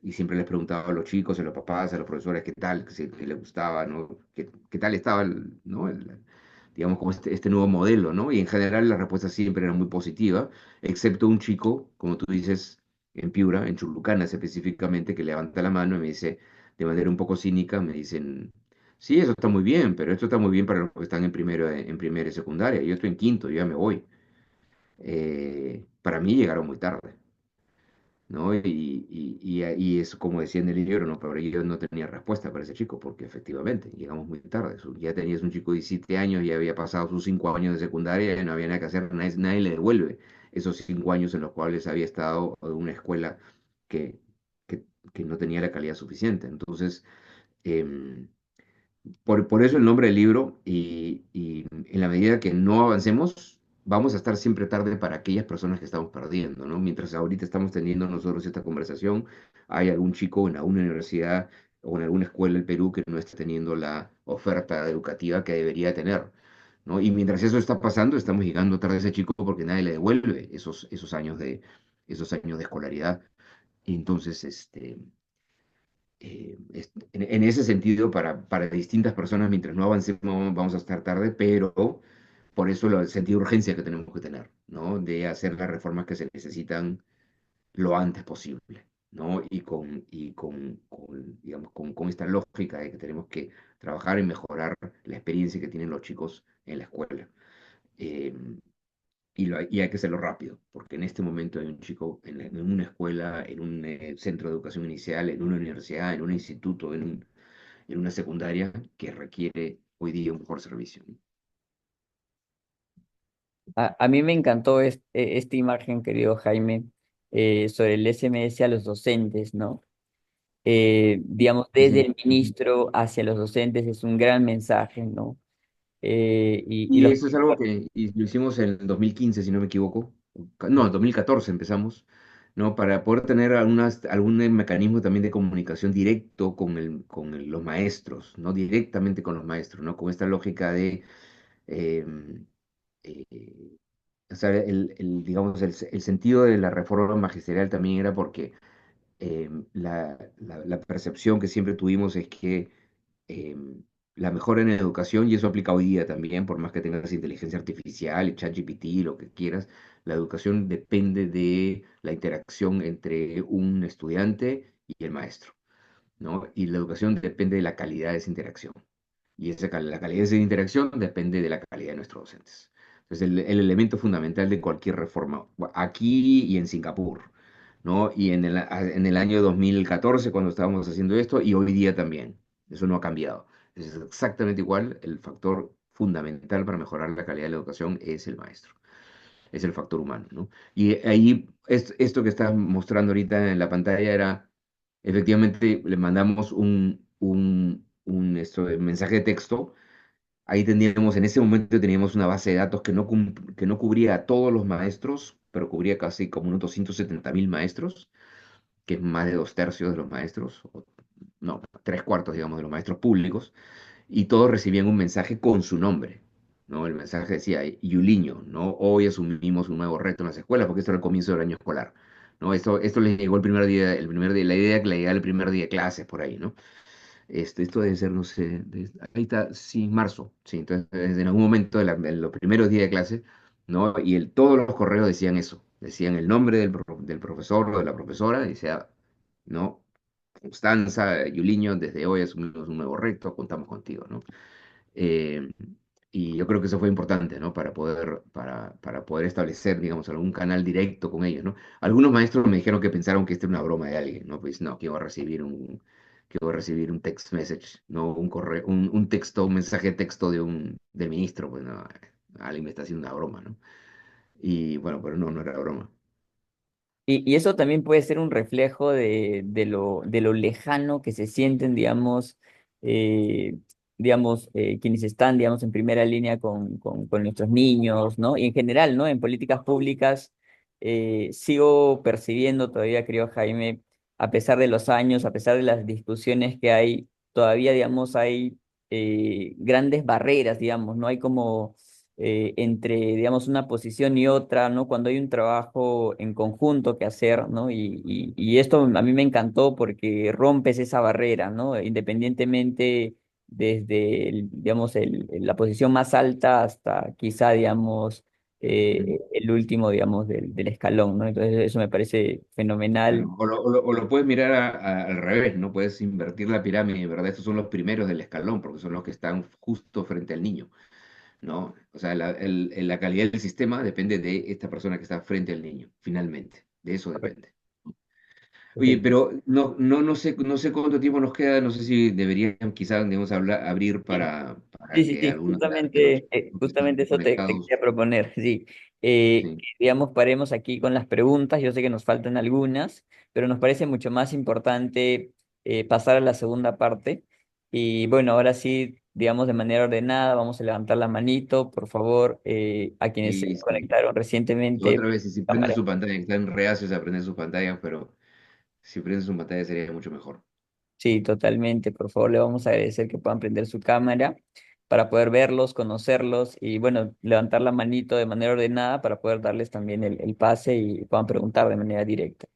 y siempre les preguntaba a los chicos, a los papás, a los profesores qué tal, si les gustaba, ¿no? Qué tal estaba, ¿no? Digamos, como este nuevo modelo, ¿no? Y en general la respuesta siempre era muy positiva, excepto un chico, como tú dices, en Piura, en Chulucanas específicamente, que levanta la mano y me dice, de manera un poco cínica, me dicen, sí, eso está muy bien, pero esto está muy bien para los que están en primero y secundaria, yo estoy en quinto, yo ya me voy. Para mí llegaron muy tarde, ¿no? Y es como decía en el libro, ¿no? Pero yo no tenía respuesta para ese chico, porque efectivamente llegamos muy tarde. Ya tenías un chico de 17 años, ya había pasado sus 5 años de secundaria, ya no había nada que hacer, nadie le devuelve esos 5 años en los cuales había estado en una escuela que, que, que no tenía la calidad suficiente. Entonces, em, por eso el nombre del libro, y en la medida que no avancemos, vamos a estar siempre tarde para aquellas personas que estamos perdiendo, ¿no? Mientras ahorita estamos teniendo nosotros esta conversación, hay algún chico en alguna universidad o en alguna escuela del Perú que no esté teniendo la oferta educativa que debería tener, ¿no? Y mientras eso está pasando, estamos llegando tarde a ese chico porque nadie le devuelve esos años de escolaridad. Y entonces, en ese sentido, para distintas personas, mientras no avancemos, vamos a estar tarde, pero por eso el sentido de urgencia que tenemos que tener, ¿no? De hacer las reformas que se necesitan lo antes posible, ¿no? Digamos, con esta lógica de que tenemos que trabajar y mejorar la experiencia que tienen los chicos en la escuela. Eh, y hay que hacerlo rápido, porque en este momento hay un chico en una escuela, en un centro de educación inicial, en una universidad, en un instituto, en una secundaria, que requiere hoy día un mejor servicio, ¿no? A mí me encantó esta imagen, querido Jaime, sobre el SMS a los docentes, ¿no? Digamos, Sí, desde sí. el ministro hacia los docentes es un gran mensaje, ¿no? Y Y los... eso es algo que lo hicimos en el 2015, si no me equivoco. No, en 2014 empezamos, ¿no? Para poder tener algún mecanismo también de comunicación directo los maestros, ¿no? Directamente con los maestros, ¿no? Con esta lógica de, eh, eh, o sea, digamos, el sentido de la reforma magisterial también era porque la percepción que siempre tuvimos es que eh, la mejora en educación, y eso aplica hoy día también, por más que tengas inteligencia artificial, y ChatGPT, lo que quieras, la educación depende de la interacción entre un estudiante y el maestro, ¿no? Y la educación depende de la calidad de esa interacción. Y la calidad de esa interacción depende de la calidad de nuestros docentes. Entonces, el elemento fundamental de cualquier reforma, aquí y en Singapur, ¿no? Y en el año 2014, cuando estábamos haciendo esto, y hoy día también. Eso no ha cambiado. Es exactamente igual. El factor fundamental para mejorar la calidad de la educación es el maestro, es el factor humano, ¿no? Y ahí, esto que estás mostrando ahorita en la pantalla era, efectivamente, le mandamos mensaje de texto. Ahí teníamos, en ese momento teníamos una base de datos que no cubría a todos los maestros, pero cubría casi como unos 270.000 maestros, que es más de dos tercios de los maestros, no, tres cuartos, digamos, de los maestros públicos, y todos recibían un mensaje con su nombre, ¿no? El mensaje decía, Yuliño, ¿no? Hoy asumimos un nuevo reto en las escuelas, porque esto era el comienzo del año escolar, ¿no? Esto les llegó la idea que le llegaba el primer día de clases por ahí, ¿no? Esto debe ser, no sé, ahí está, sí, marzo, sí, entonces en algún momento de los primeros días de clase, ¿no? Y todos los correos decían eso, decían el nombre del profesor o de la profesora, y decía, ¿no? Constanza, Yuliño, desde hoy asumimos un nuevo reto, contamos contigo, ¿no? Eh, y yo creo que eso fue importante, ¿no? Para poder establecer, digamos, algún canal directo con ellos, ¿no? Algunos maestros me dijeron que pensaron que esta era una broma de alguien, ¿no? Pues no, que iba a recibir un text message, no un correo, un texto, un mensaje de texto del ministro, pues no, alguien me está haciendo una broma, ¿no? Y bueno, pero no, no era broma. Y eso también puede ser un reflejo de lo lejano que se sienten, eh, quienes están, digamos, en primera línea con nuestros niños, ¿no? Y en general, ¿no? En políticas públicas, sigo percibiendo todavía, creo, Jaime, a pesar de los años, a pesar de las discusiones que hay, todavía, digamos, hay grandes barreras, digamos, ¿no? Hay como entre, digamos, una posición y otra, ¿no? Cuando hay un trabajo en conjunto que hacer, ¿no? Y esto a mí me encantó porque rompes esa barrera, ¿no? Independientemente desde, digamos, la posición más alta hasta quizá, digamos, Ujú. el último, digamos, del escalón, ¿no? Entonces eso me parece fenomenal. Claro, o lo puedes mirar al revés, ¿no? Puedes invertir la pirámide, y, ¿verdad? Estos son los primeros del escalón, porque son los que están justo frente al niño, ¿no? O sea, la calidad del sistema depende de esta persona que está frente al niño, finalmente. De eso Correcto, depende. Oye, correcto. pero no sé cuánto tiempo nos queda, no sé si deberían quizás debemos abrir Sí, para sí, sí, que sí, algunos de los chicos que justamente están eso te conectados, quería proponer, sí. sí, Digamos, paremos aquí con las preguntas, yo sé que nos faltan algunas, pero nos parece mucho más importante pasar a la segunda parte. Y bueno, ahora sí, digamos, de manera ordenada, vamos a levantar la manito, por favor, a quienes se y sí. conectaron Y recientemente. otra vez, si prenden su pantalla, están reacios a prender sus pantallas, pero si prenden su pantalla sería mucho mejor. Sí, totalmente. Por favor, le vamos a agradecer que puedan prender su cámara para poder verlos, conocerlos y, bueno, levantar la manito de manera ordenada para poder darles también el pase y puedan preguntar de manera directa.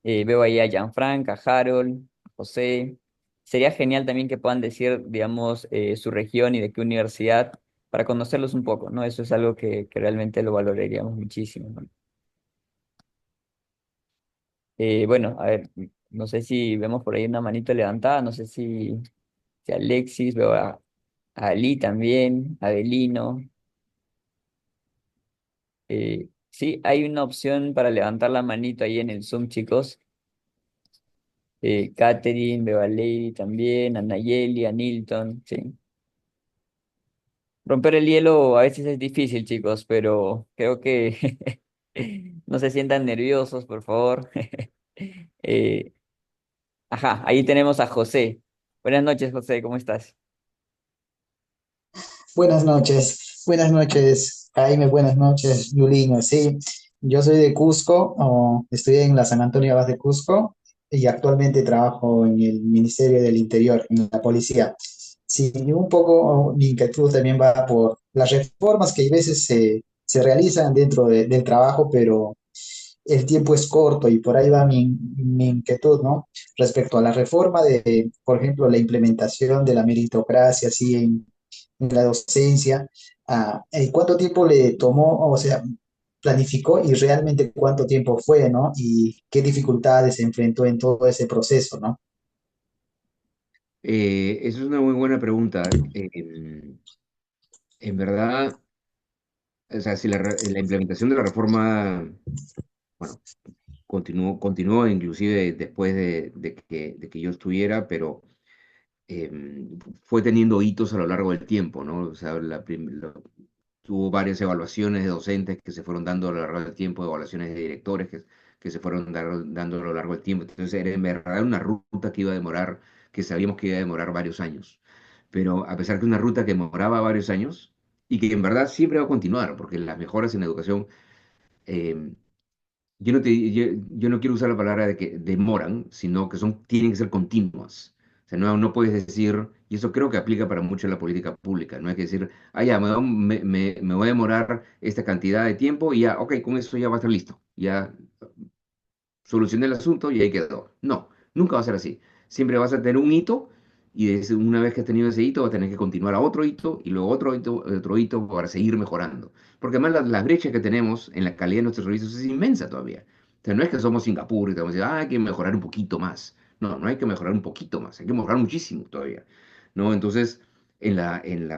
Veo ahí a Gianfranc, a Harold, a José. Sería genial también que puedan decir, digamos, su región y de qué universidad para conocerlos un poco, ¿no? Eso es algo que realmente lo valoraríamos muchísimo, ¿no? Bueno, a ver, no sé si vemos por ahí una manito levantada, no sé si Alexis, veo a Ali también, a Adelino. Sí, hay una opción para levantar la manito ahí en el Zoom, chicos. Catherine, veo a Lady también, a Nayeli, a Nilton, sí. Romper el hielo a veces es difícil, chicos, pero creo que no se sientan nerviosos, por favor. Eh, ajá, ahí tenemos a José. Buenas noches, José, ¿cómo estás? Buenas noches, Jaime, buenas noches, Yuliño. Sí, yo soy de Cusco, estoy en la San Antonio Abad de Cusco y actualmente trabajo en el Ministerio del Interior, en la policía. Sí, y un poco mi inquietud también va por las reformas que a veces se realizan dentro del trabajo, pero el tiempo es corto y por ahí va mi inquietud, ¿no? Respecto a la reforma de, por ejemplo, la implementación de la meritocracia, así en la docencia, ¿cuánto tiempo le tomó, o sea, planificó y realmente cuánto tiempo fue, ¿no? Y qué dificultades se enfrentó en todo ese proceso, ¿no? Esa es una muy buena pregunta. En verdad, o sea, si la implementación de la reforma, bueno, continuó inclusive después de que yo estuviera, pero fue teniendo hitos a lo largo del tiempo, ¿no? O sea, tuvo varias evaluaciones de docentes que se fueron dando a lo largo del tiempo, evaluaciones de directores que se fueron dando a lo largo del tiempo. Entonces, era en verdad una ruta que iba a demorar, que sabíamos que iba a demorar varios años. Pero a pesar que una ruta que demoraba varios años y que en verdad siempre va a continuar, porque las mejoras en educación eh, yo no quiero usar la palabra de que demoran, sino que tienen que ser continuas. O sea, no puedes decir, y eso creo que aplica para mucho en la política pública, no hay que decir, ah, ya, me voy a demorar esta cantidad de tiempo y ya, ok, con eso ya va a estar listo. Ya solucioné el asunto y ahí quedó. No, nunca va a ser así. Siempre vas a tener un hito y una vez que has tenido ese hito vas a tener que continuar a otro hito y luego otro hito para seguir mejorando. Porque además las brechas que tenemos en la calidad de nuestros servicios es inmensa todavía. O sea, no es que somos Singapur y te vamos a decir, ah, hay que mejorar un poquito más. No, no hay que mejorar un poquito más, hay que mejorar muchísimo todavía. ¿No? Entonces,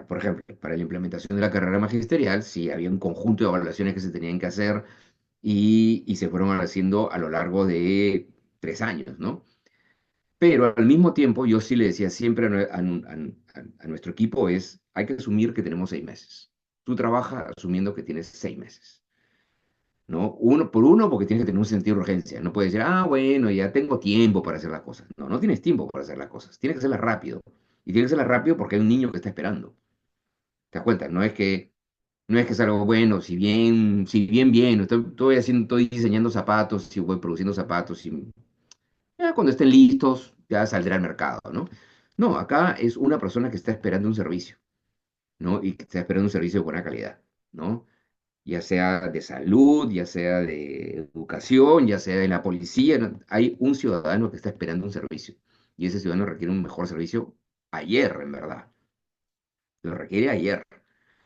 por ejemplo, para la implementación de la carrera magisterial, sí había un conjunto de evaluaciones que se tenían que hacer y se fueron haciendo a lo largo de 3 años, ¿no? Pero al mismo tiempo yo sí le decía siempre a nuestro equipo hay que asumir que tenemos 6 meses. Tú trabajas asumiendo que tienes 6 meses, ¿no? Uno, porque tienes que tener un sentido de urgencia. No puedes decir, ah, bueno, ya tengo tiempo para hacer las cosas. No, no tienes tiempo para hacer las cosas. Tienes que hacerlas rápido. Y tienes que hacerlas rápido porque hay un niño que está esperando. ¿Te das cuenta? No es que es algo bueno, si bien, estoy diseñando zapatos, y voy produciendo zapatos, y ya cuando estén listos, ya saldrá al mercado, ¿no? No, acá es una persona que está esperando un servicio, ¿no? Y que está esperando un servicio de buena calidad, ¿no? Ya sea de salud, ya sea de educación, ya sea de la policía, ¿no? Hay un ciudadano que está esperando un servicio, y ese ciudadano requiere un mejor servicio ayer, en verdad. Lo requiere ayer.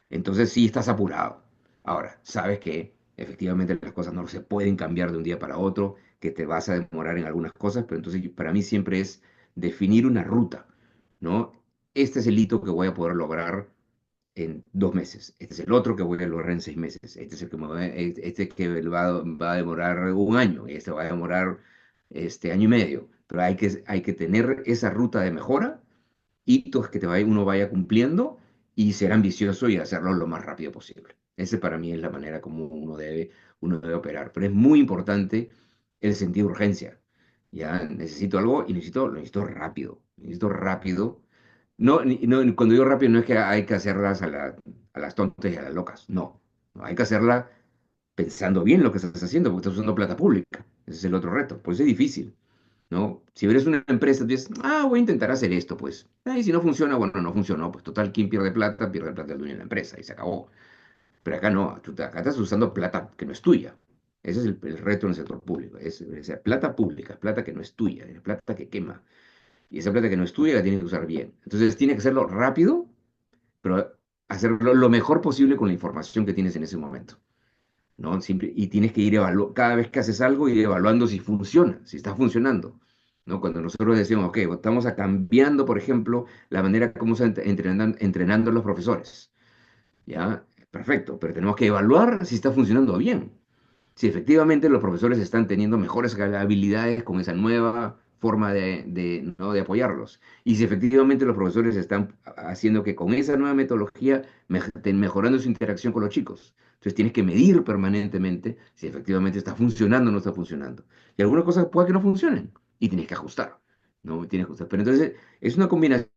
Entonces sí estás apurado. Ahora, sabes que efectivamente las cosas no se pueden cambiar de un día para otro, que te vas a demorar en algunas cosas, pero entonces para mí siempre es definir una ruta, ¿no? Este es el hito que voy a poder lograr en 2 meses. Este es el otro que voy a lograr en 6 meses. Este es el que este que va a demorar un año y este va a demorar año y medio. Pero hay que tener esa ruta de mejora, hitos que uno vaya cumpliendo y ser ambicioso y hacerlo lo más rápido posible. Ese para mí es la manera como uno debe operar. Pero es muy importante el sentido de urgencia. Ya necesito algo y lo necesito rápido. Necesito rápido. No, cuando digo rápido no es que hay que hacerlas a las tontas y a las locas. No. No, hay que hacerla pensando bien lo que estás haciendo porque estás usando plata pública. Ese es el otro reto. Pues es difícil. ¿no? Si eres una empresa, tú dices, voy a intentar hacer esto, pues. Y si no funciona, bueno, no funcionó, pues total, ¿quién pierde plata el dueño de la empresa y se acabó. Pero acá no, acá estás usando plata que no es tuya. Ese es el reto en el sector público. Es plata pública, es plata que no es tuya, es plata que quema. Y esa plata que no es tuya la tienes que usar bien. Entonces tienes que hacerlo rápido, pero hacerlo lo mejor posible con la información que tienes en ese momento. ¿No? Y tienes que ir evaluando, cada vez que haces algo, ir evaluando si funciona, si está funcionando. ¿No? Cuando nosotros decimos, ok, estamos cambiando, por ejemplo, la manera como se entrenando a los profesores. ¿Ya? Perfecto, pero tenemos que evaluar si está funcionando bien. Si efectivamente los profesores están teniendo mejores habilidades con esa nueva forma ¿no? de apoyarlos. Y si efectivamente los profesores están haciendo que con esa nueva metodología estén mejorando su interacción con los chicos. Entonces tienes que medir permanentemente si efectivamente está funcionando o no está funcionando. Y algunas cosas puede que no funcionen y tienes que ajustar. ¿No? Tienes que ajustar. Pero entonces es una combinación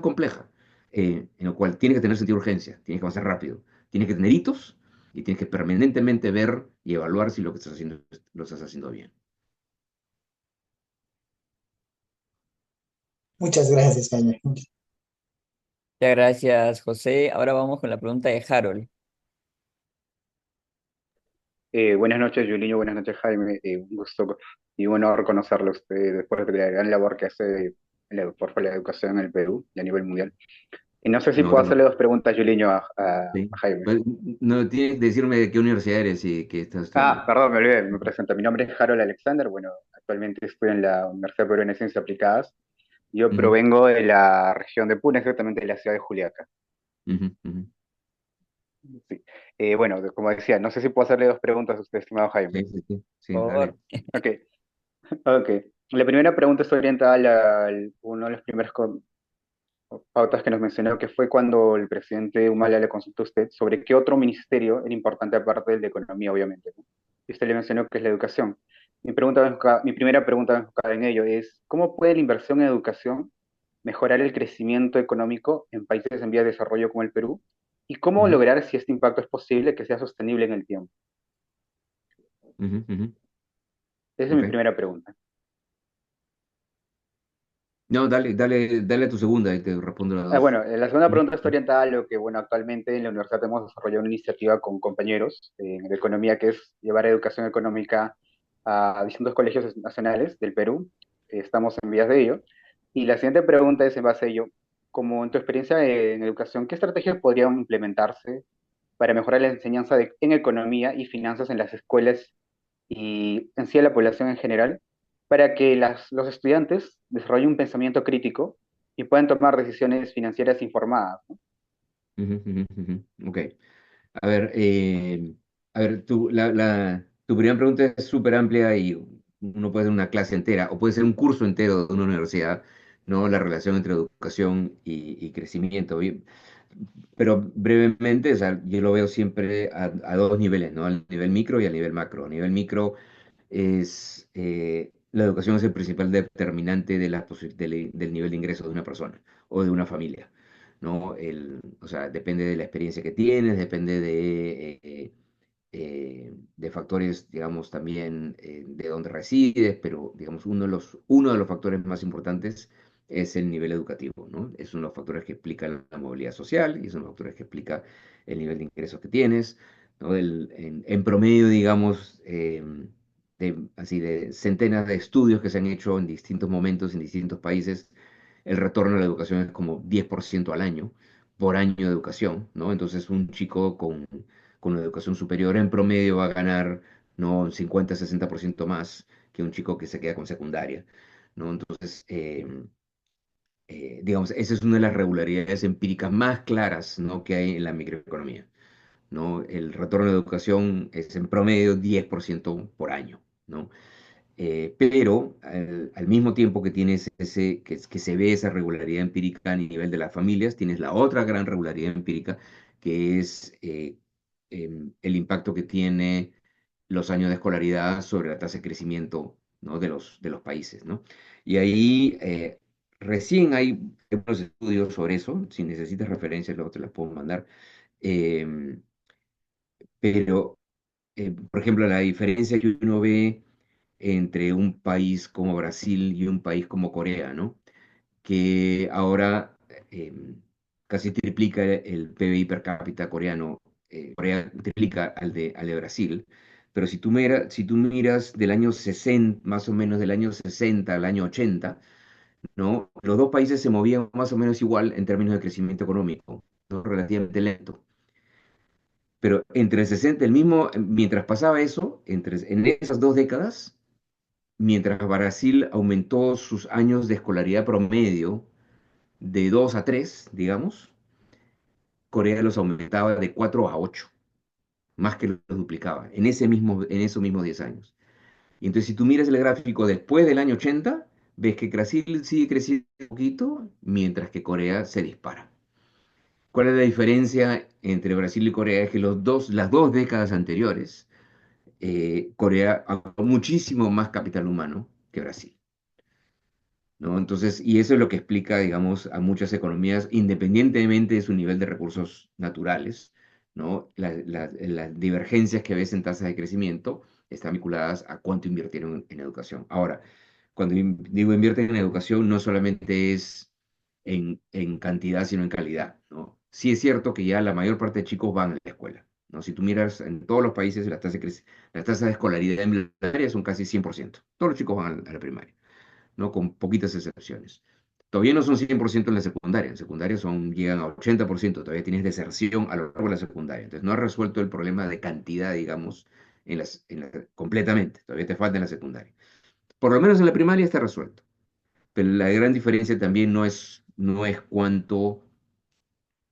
compleja, en la cual tiene que tener sentido de urgencia, tiene que avanzar rápido, tiene que tener hitos y tienes que permanentemente ver y evaluar si lo que estás haciendo lo estás haciendo bien. Muchas gracias, Jaime. Muchas gracias, José. Ahora vamos con la pregunta de Harold. Buenas noches, Yuliño, buenas noches, Jaime. Un gusto y un honor conocerlo a usted después de la gran labor que hace por la educación en el Perú y a nivel mundial. Y no sé si No, puedo que no. hacerle dos preguntas, Yuliño, Sí. a Jaime. Pues, no tienes que decirme de qué universidad eres y qué estás estudiando. Perdón, me olvidé, me presento. Mi nombre es Harold Alexander. Bueno, actualmente estoy en la Universidad Peruana de Ciencias Aplicadas. Yo Ujú, provengo de la región de Puno, exactamente de la ciudad de Juliaca. ujú, ujú. Sí. Bueno, como decía, no sé si puedo hacerle dos preguntas a usted, estimado Jaime. Sí, sí, sí, sí, Por dale. favor. Ok, ok. La primera pregunta está orientada al uno de los primeros pautas que nos mencionó, que fue cuando el presidente Humala le consultó a usted sobre qué otro ministerio era importante aparte del de Economía, obviamente, ¿no? Y usted le mencionó que es la educación. Mi primera pregunta enfocada en ello es, ¿cómo puede la inversión en educación mejorar el crecimiento económico en países en vías de desarrollo como el Perú? ¿Y cómo Ujú, lograr si este impacto es posible que sea sostenible en el tiempo? ujú, ujú. Esa es mi Ok. primera pregunta. No, dale a tu segunda y te respondo las dos. Bueno, la segunda Ujú, pregunta está orientada a lo que, bueno, actualmente en la universidad hemos desarrollado una iniciativa con compañeros de economía que es llevar educación económica a distintos colegios nacionales del Perú. Estamos en vías de ello. Y la siguiente pregunta es en base a ello, como en tu experiencia en educación, ¿qué estrategias podrían implementarse para mejorar la enseñanza en economía y finanzas en las escuelas y en sí a la población en general, para que los estudiantes desarrollen un pensamiento crítico y puedan tomar decisiones financieras informadas, ¿no? ujú, ujú, ujú. Ok. A ver, tu primera pregunta es súper amplia y uno puede hacer una clase entera o puede ser un curso entero de una universidad, ¿no? La relación entre educación y crecimiento. Pero brevemente, o sea, yo lo veo siempre a dos niveles, ¿no? Al nivel micro y al nivel macro. A nivel micro la educación es el principal determinante de del nivel de ingreso de una persona o de una familia. ¿No? O sea, depende de la experiencia que tienes, depende de factores, digamos, también de dónde resides, pero, digamos, uno de los factores más importantes es el nivel educativo, ¿no? Es uno de los factores que explican la movilidad social y es uno de los factores que explica el nivel de ingresos que tienes, ¿no? En promedio, digamos, así de centenas de estudios que se han hecho en distintos momentos, en distintos países, el retorno a la educación es como 10% al año, por año de educación, ¿no? Entonces un chico con una educación superior en promedio va a ganar, ¿no? Un 50-60% más que un chico que se queda con secundaria, ¿no? Entonces, digamos, esa es una de las regularidades empíricas más claras, ¿no? que hay en la microeconomía, ¿no? El retorno a la educación es en promedio 10% por año, ¿no? Pero al mismo tiempo que tienes que se ve esa regularidad empírica a nivel de las familias, tienes la otra gran regularidad empírica, que es el impacto que tiene los años de escolaridad sobre la tasa de crecimiento, ¿no? de los países, ¿no? Y ahí recién hay unos estudios sobre eso, si necesitas referencias, luego te las puedo mandar. Pero, por ejemplo, la diferencia que uno ve entre un país como Brasil y un país como Corea, ¿no? Que ahora casi triplica el PBI per cápita coreano. Corea triplica al de Brasil. Pero si tú miras del año 60, más o menos del año 60 al año 80, ¿no? Los dos países se movían más o menos igual en términos de crecimiento económico, ¿no? Relativamente lento. Pero entre el 60, mientras pasaba eso, en esas 2 décadas, mientras Brasil aumentó sus años de escolaridad promedio de 2 a 3, digamos, Corea los aumentaba de 4 a 8, más que los duplicaba, en esos mismos 10 años. Y entonces, si tú miras el gráfico después del año 80, ves que Brasil sigue creciendo un poquito, mientras que Corea se dispara. ¿Cuál es la diferencia entre Brasil y Corea? Es que las 2 décadas anteriores, Corea aportó muchísimo más capital humano que Brasil, ¿no? Entonces, y eso es lo que explica, digamos, a muchas economías, independientemente de su nivel de recursos naturales, ¿no? Las divergencias que ves en tasas de crecimiento están vinculadas a cuánto invirtieron en educación. Ahora, cuando digo invierten en educación, no solamente es en cantidad, sino en calidad, ¿no? Sí es cierto que ya la mayor parte de chicos van a la escuela, ¿no? Si tú miras en todos los países, las tasas de escolaridad en primaria son casi 100%. Todos los chicos van a la primaria, ¿no? Con poquitas excepciones. Todavía no son 100% en la secundaria. En secundaria llegan a 80%. Todavía tienes deserción a lo largo de la secundaria. Entonces no has resuelto el problema de cantidad, digamos, completamente. Todavía te falta en la secundaria. Por lo menos en la primaria está resuelto. Pero la gran diferencia también no es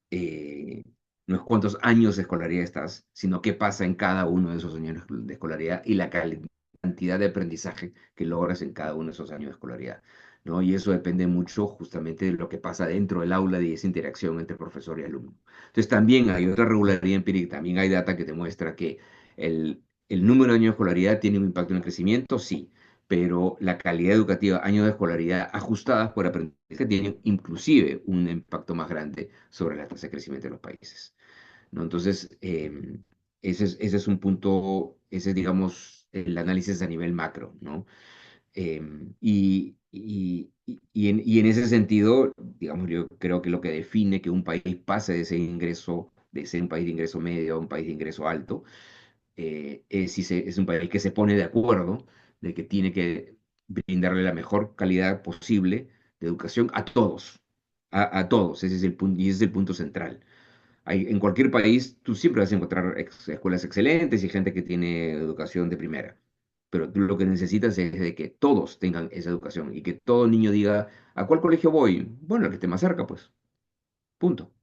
eh, no es cuántos años de escolaridad estás, sino qué pasa en cada uno de esos años de escolaridad y la cantidad de aprendizaje que logras en cada uno de esos años de escolaridad, ¿no? Y eso depende mucho justamente de lo que pasa dentro del aula y esa interacción entre profesor y alumno. Entonces también hay otra regularidad empírica, también hay data que te muestra que el número de años de escolaridad tiene un impacto en el crecimiento, sí, pero la calidad educativa, años de escolaridad ajustadas por aprendizaje, tienen inclusive un impacto más grande sobre la tasa de crecimiento de los países, ¿no? Entonces, ese es un punto, ese es, digamos, el análisis a nivel macro, ¿no? Y en ese sentido, digamos, yo creo que lo que define que un país pase de ser un país de ingreso medio a un país de ingreso alto, es si es un país que se pone de acuerdo de que tiene que brindarle la mejor calidad posible de educación a todos, a todos, ese es el punto, y ese es el punto central. En cualquier país tú siempre vas a encontrar escuelas excelentes y gente que tiene educación de primera, pero tú lo que necesitas es de que todos tengan esa educación y que todo niño diga, ¿a cuál colegio voy? Bueno, el que esté más cerca, pues, punto.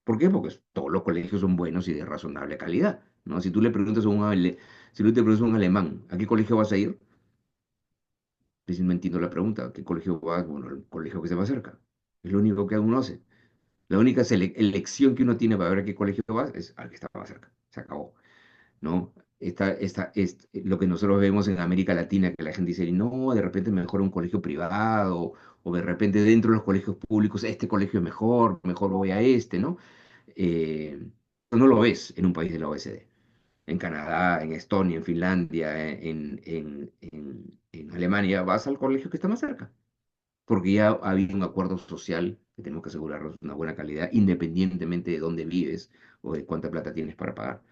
¿Por qué? Porque todos los colegios son buenos y de razonable calidad, ¿no? Si tú te preguntas a un alemán, ¿a qué colegio vas a ir? Pues no entiendo la pregunta, ¿a qué colegio vas? Bueno, el colegio que esté más cerca. Es lo único que uno hace. La única elección que uno tiene para ver a qué colegio vas es al que está más cerca. Se acabó, ¿no? Lo que nosotros vemos en América Latina, que la gente dice, no, de repente mejor un colegio privado, o de repente dentro de los colegios públicos, este colegio es mejor voy a este, ¿no? Eh, no lo ves en un país de la OECD. En Canadá, en Estonia, en Finlandia, en Alemania, vas al colegio que está más cerca, porque ya ha habido un acuerdo social que tenemos que asegurarnos una buena calidad, independientemente de dónde vives o de cuánta plata tienes para pagar.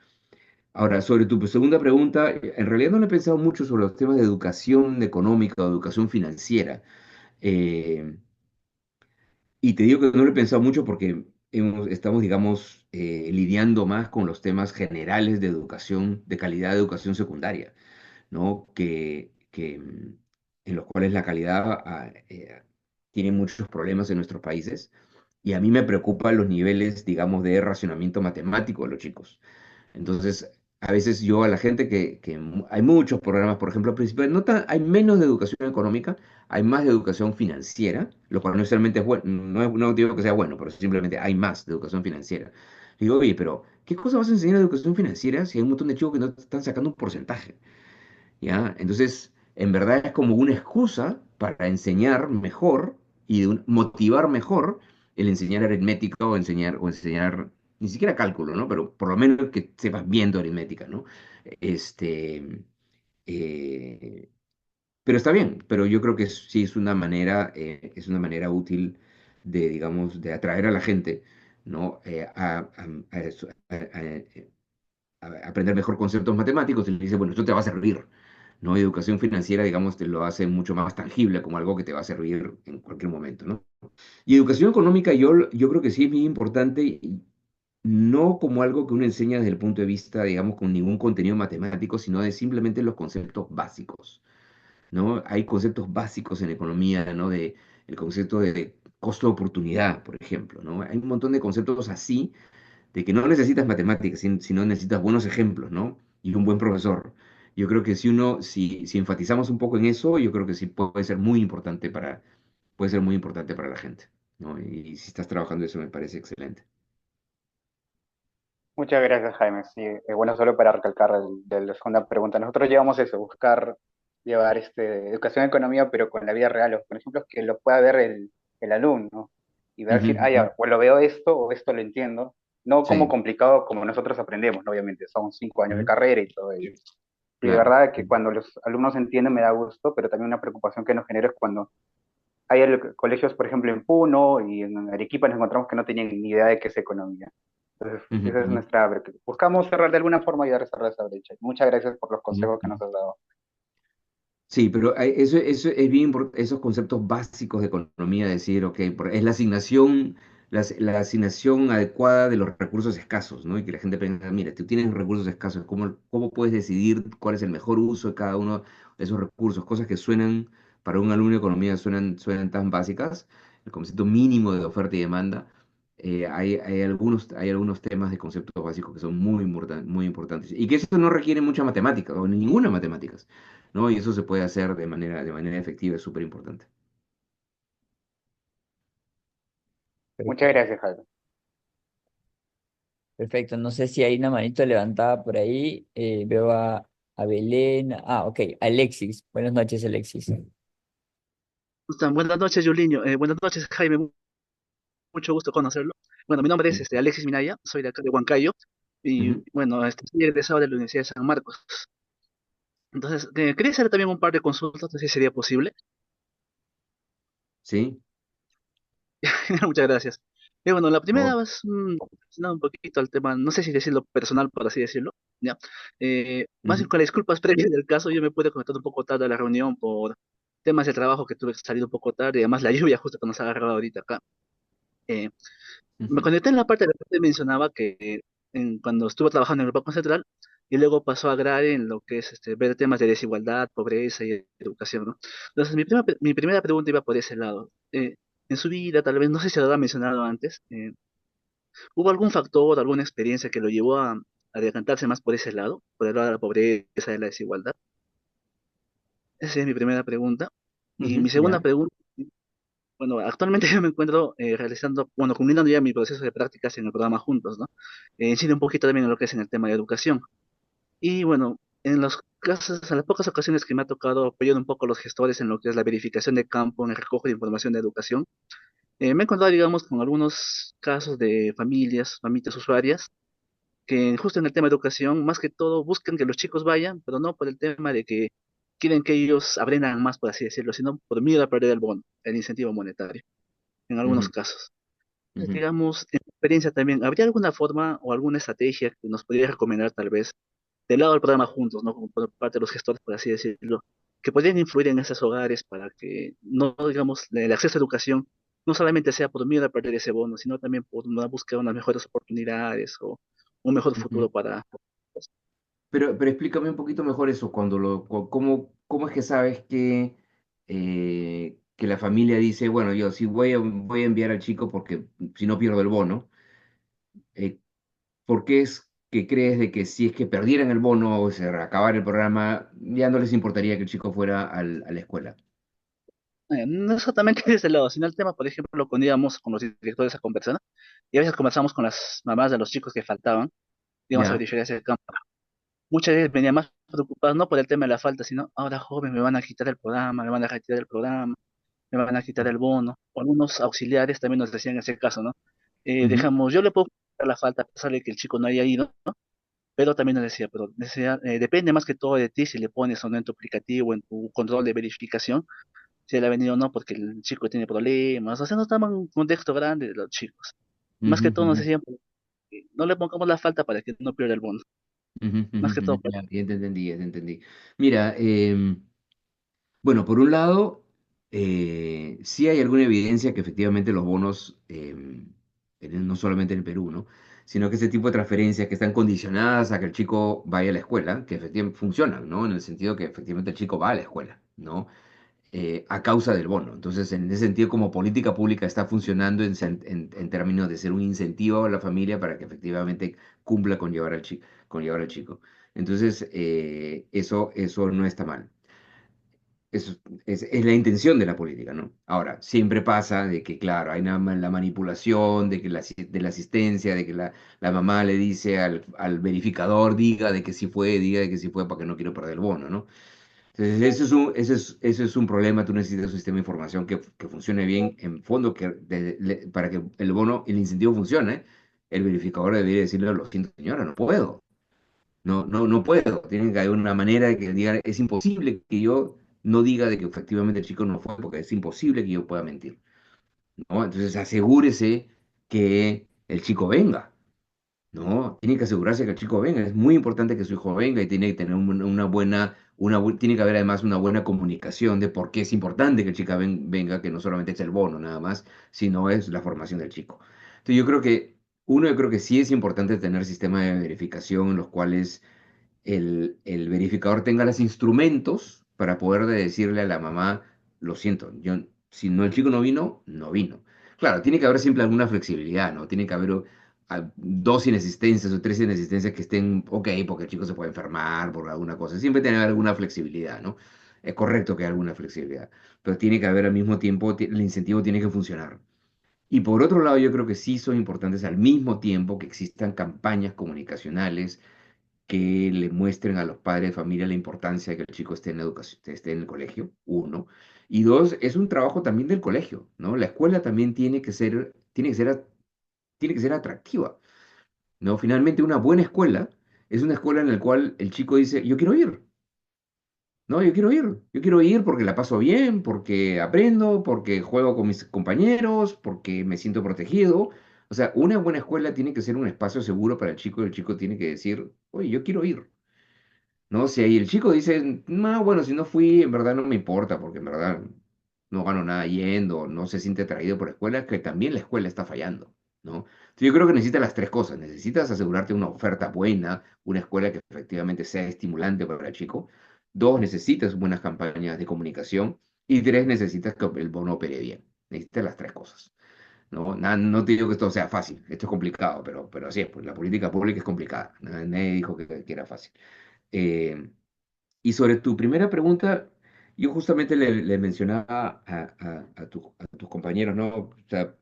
Ahora, sobre tu segunda pregunta, en realidad no le he pensado mucho sobre los temas de educación económica o educación financiera. Eh, y te digo que no lo he pensado mucho porque estamos, digamos, lidiando más con los temas generales de educación, de calidad de educación secundaria, ¿no? En los cuales la calidad tiene muchos problemas en nuestros países. Y a mí me preocupan los niveles, digamos, de racionamiento matemático de los chicos. Entonces, a veces yo a la gente hay muchos programas, por ejemplo, principal, hay menos de educación económica, hay más de educación financiera, lo cual no necesariamente es bueno, no digo que sea bueno, pero simplemente hay más de educación financiera. Digo, oye, pero ¿qué cosa vas a enseñar de educación financiera si hay un montón de chicos que no te están sacando un porcentaje? ¿Ya? Entonces, en verdad es como una excusa para enseñar mejor y motivar mejor el enseñar aritmética o enseñar ni siquiera cálculo, ¿no? Pero por lo menos que sepas viendo aritmética, ¿no? Este, eh, Pero está bien, pero yo creo que sí es una manera útil de, digamos, de atraer a la gente, ¿no? A eso, a aprender mejor conceptos matemáticos y le dice, bueno, esto te va a servir, ¿no? Educación financiera, digamos, te lo hace mucho más tangible como algo que te va a servir en cualquier momento, ¿no? Y educación económica yo creo que sí es bien importante, y no como algo que uno enseña desde el punto de vista, digamos, con ningún contenido matemático, sino de simplemente los conceptos básicos, ¿no? Hay conceptos básicos en economía, ¿no? De el concepto de costo de oportunidad, por ejemplo, ¿no? Hay un montón de conceptos así, de que no necesitas matemáticas, sino necesitas buenos ejemplos, ¿no? Y un buen profesor. Yo creo que si enfatizamos un poco en eso, yo creo que sí puede ser muy importante para la gente, ¿no? Y si estás trabajando eso me parece excelente. Muchas gracias, Jaime. Sí, bueno, solo para recalcar de la segunda pregunta. Nosotros llevamos eso, buscar llevar educación en economía, pero con la vida real, o con ejemplos que lo pueda ver el alumno, ¿no? Y ver Ujú, decir, ah, ujú. ya, o lo veo esto o esto lo entiendo. No como Sí, complicado como nosotros aprendemos, ¿no? Obviamente, son 5 años de ujú, carrera y todo ello. Y de claro. verdad que cuando los alumnos entienden me da gusto, pero también una preocupación que nos genera es cuando hay colegios, por ejemplo, en Puno y en Arequipa nos encontramos que no tenían ni idea de qué es economía. Entonces, Ujú, esa es ujú, nuestra... Buscamos cerrar de alguna forma y ayudar a cerrar esa brecha. Muchas gracias por los ujú, consejos que nos ujú. has dado. Sí, pero eso es bien, esos conceptos básicos de economía, decir, ok, es la asignación, la asignación adecuada de los recursos escasos, ¿no? Y que la gente piensa, mira, tú tienes recursos escasos, ¿cómo puedes decidir cuál es el mejor uso de cada uno de esos recursos? Cosas que suenan, para un alumno de economía, suenan tan básicas, el concepto mínimo de oferta y demanda. Hay algunos temas de conceptos básicos que son muy importantes y que eso no requiere mucha matemática o ninguna matemática, ¿no? Y eso se puede hacer de manera efectiva, es súper importante. Muchas Perfecto. gracias, Jaime. Perfecto. No sé si hay una manito levantada por ahí. Veo a Belén. Ah, ok. Alexis. Buenas noches, Alexis. Gustan. Buenas noches, Yuliño. Buenas noches, Jaime. Mucho gusto conocerlo. Bueno, mi nombre es Alexis Minaya, soy de acá de Huancayo y Ujú. bueno, soy egresado de la Universidad de San Marcos. Entonces, quería hacer también un par de consultas, no sé si sería posible. Sí, Muchas gracias. Bueno, la por primera favor. es relacionado un poquito al tema, no sé si decirlo personal, por así decirlo. ¿Ya? Más bien Ujú. con las disculpas previas del caso, yo me pude conectar un poco tarde a la reunión por temas de trabajo que tuve que salir un poco tarde y además la lluvia justo que nos ha agarrado ahorita acá. Eh, Me Ujú. conecté en la parte de la que usted mencionaba que cuando estuvo trabajando en el Banco Central y luego pasó a Agraria en lo que es ver temas de desigualdad, pobreza y educación, ¿no? Entonces, mi primera pregunta iba por ese lado. En su vida, tal vez, no sé si lo ha mencionado antes, ¿hubo algún factor, alguna experiencia que lo llevó a decantarse más por ese lado, por el lado de la pobreza y la desigualdad? Esa es mi primera pregunta. Y mi Ujú, segunda ya. pregunta, bueno, actualmente yo me encuentro realizando, bueno, culminando ya mi proceso de prácticas en el programa Juntos, ¿no? Incide un poquito también en lo que es en el tema de educación. Y bueno, en las pocas ocasiones que me ha tocado apoyar un poco a los gestores en lo que es la verificación de campo, en el recojo de información de educación, me he encontrado, digamos, con algunos casos de familias usuarias, que justo en el tema de educación, más que todo, buscan que los chicos vayan, pero no por el tema de que quieren que ellos aprendan más, por así decirlo, sino por miedo a perder el bono, el incentivo monetario, en algunos Ujú, casos. Entonces, ujú. digamos, en tu experiencia también, ¿habría alguna forma o alguna estrategia que nos podría recomendar tal vez del lado del programa Juntos, ¿no? Como por parte de los gestores, por así decirlo, que podrían influir en esos hogares para que no, digamos, el acceso a educación no solamente sea por miedo a perder ese bono, sino también por una búsqueda de unas mejores oportunidades o un mejor Ujú. futuro para... Pero explícame un poquito mejor eso, ¿cómo es que sabes que la familia dice, bueno, yo sí voy a enviar al chico porque si no pierdo el bono? ¿Por qué es que crees de que si es que perdieran el bono o se acabara el programa, ya no les importaría que el chico fuera a la escuela? No exactamente de ese lado, sino el tema, por ejemplo, cuando íbamos con los directores a conversar, ¿no? Y a veces conversamos con las mamás de los chicos que faltaban, digamos, a Ya. verificar ese campo. Muchas veces venía más preocupadas no por el tema de la falta, sino ahora joven me van a quitar el programa, me van a retirar el programa, me van a quitar el bono. O algunos auxiliares también nos decían en ese caso, ¿no? Ujú, Dejamos, yo le puedo quitar la falta a pesar de que el chico no haya ido, ¿no? pero también nos decía, pero decía, depende más que todo de ti si le pones o no en tu aplicativo, en tu control de verificación, si él ha venido o no, porque el chico tiene problemas, o sea, no estaba en un contexto grande de los chicos. Más Ujú, que todo nos ujú, decían, no le pongamos la falta para que no pierda el bono, ujú, ujú, más que todo. ujú. Ya, ya te entendí, ya te entendí. Mira, bueno, por un lado, sí hay alguna evidencia que efectivamente los bonos, no solamente en el Perú, ¿no? Sino que ese tipo de transferencias que están condicionadas a que el chico vaya a la escuela, que efectivamente funcionan, ¿no? En el sentido que efectivamente el chico va a la escuela, ¿no? A causa del bono. Entonces, en ese sentido, como política pública está funcionando en términos de ser un incentivo a la familia para que efectivamente cumpla con llevar al chico. Entonces, eso no está mal. Eso es la intención de la política, ¿no? Ahora, siempre pasa de que, claro, hay la manipulación, de que de la asistencia, de que la mamá le dice al verificador, diga de que sí fue, diga de que sí fue, para que no quiero perder el bono, ¿no? Entonces, ese es un problema. Tú necesitas un sistema de información que funcione bien, en fondo, para que el bono, el incentivo funcione. El verificador debería decirle, lo siento, señora, no puedo. No puedo. Tiene que haber una manera de que diga, es imposible que yo no diga de que efectivamente el chico no fue, porque es imposible que yo pueda mentir, ¿no? Entonces asegúrese que el chico venga, ¿no? Tiene que asegurarse que el chico venga. Es muy importante que su hijo venga y tiene que tener tiene que haber además una buena comunicación de por qué es importante que el chico venga, que no solamente es el bono nada más, sino es la formación del chico. Entonces yo creo que sí es importante tener sistemas de verificación en los cuales el verificador tenga los instrumentos para poder decirle a la mamá, lo siento, si no el chico no vino, no vino. Claro, tiene que haber siempre alguna flexibilidad, ¿no? Tiene que haber dos inexistencias o tres inexistencias que estén, ok, porque el chico se puede enfermar por alguna cosa. Siempre tiene que haber alguna flexibilidad, ¿no? Es correcto que haya alguna flexibilidad, pero tiene que haber al mismo tiempo, el incentivo tiene que funcionar. Y por otro lado, yo creo que sí son importantes al mismo tiempo que existan campañas comunicacionales que le muestren a los padres de familia la importancia de que el chico esté en la educación, esté en el colegio, uno. Y dos, es un trabajo también del colegio, ¿no? La escuela también tiene que ser atractiva, ¿no? Finalmente, una buena escuela es una escuela en la cual el chico dice, yo quiero ir, ¿no? Yo quiero ir porque la paso bien, porque aprendo, porque juego con mis compañeros, porque me siento protegido. O sea, una buena escuela tiene que ser un espacio seguro para el chico y el chico tiene que decir, oye, yo quiero ir. No sé, y el chico dice, no, bueno, si no fui, en verdad no me importa, porque en verdad no gano nada yendo, no se siente atraído por la escuela, que también la escuela está fallando, ¿no? Entonces yo creo que necesitas las tres cosas, necesitas asegurarte una oferta buena, una escuela que efectivamente sea estimulante para el chico, dos, necesitas buenas campañas de comunicación, y tres, necesitas que el bono opere bien, necesitas las tres cosas, ¿no? No te digo que esto sea fácil, esto es complicado, pero así es, pues la política pública es complicada, nadie dijo que era fácil. Eh, y sobre tu primera pregunta, yo justamente le mencionaba a tus compañeros, ¿no? O sea,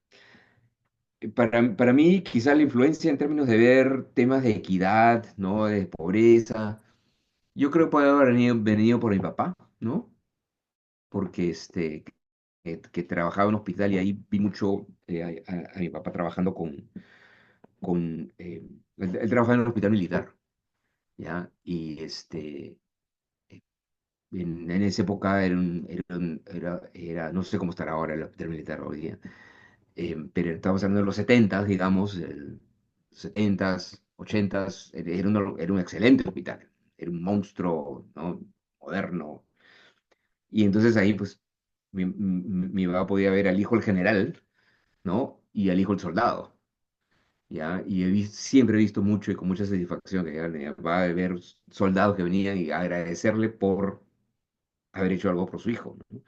para mí quizá la influencia en términos de ver temas de equidad, ¿no? De pobreza, yo creo que puede haber venido por mi papá, ¿no? Porque que trabajaba en un hospital y ahí vi mucho a mi papá trabajando él trabajaba en un hospital militar, ¿ya? Y en esa época no sé cómo estará ahora el hospital militar hoy día, pero estamos hablando de los 70, digamos, 70s, 80s, era un excelente hospital, era un monstruo, ¿no? Moderno. Y entonces ahí, pues, mi papá podía ver al hijo del general, ¿no? Y al hijo del soldado, ¿ya? Y siempre he visto mucho y con mucha satisfacción que mi papá de ver soldados que venían y agradecerle por haber hecho algo por su hijo, ¿no?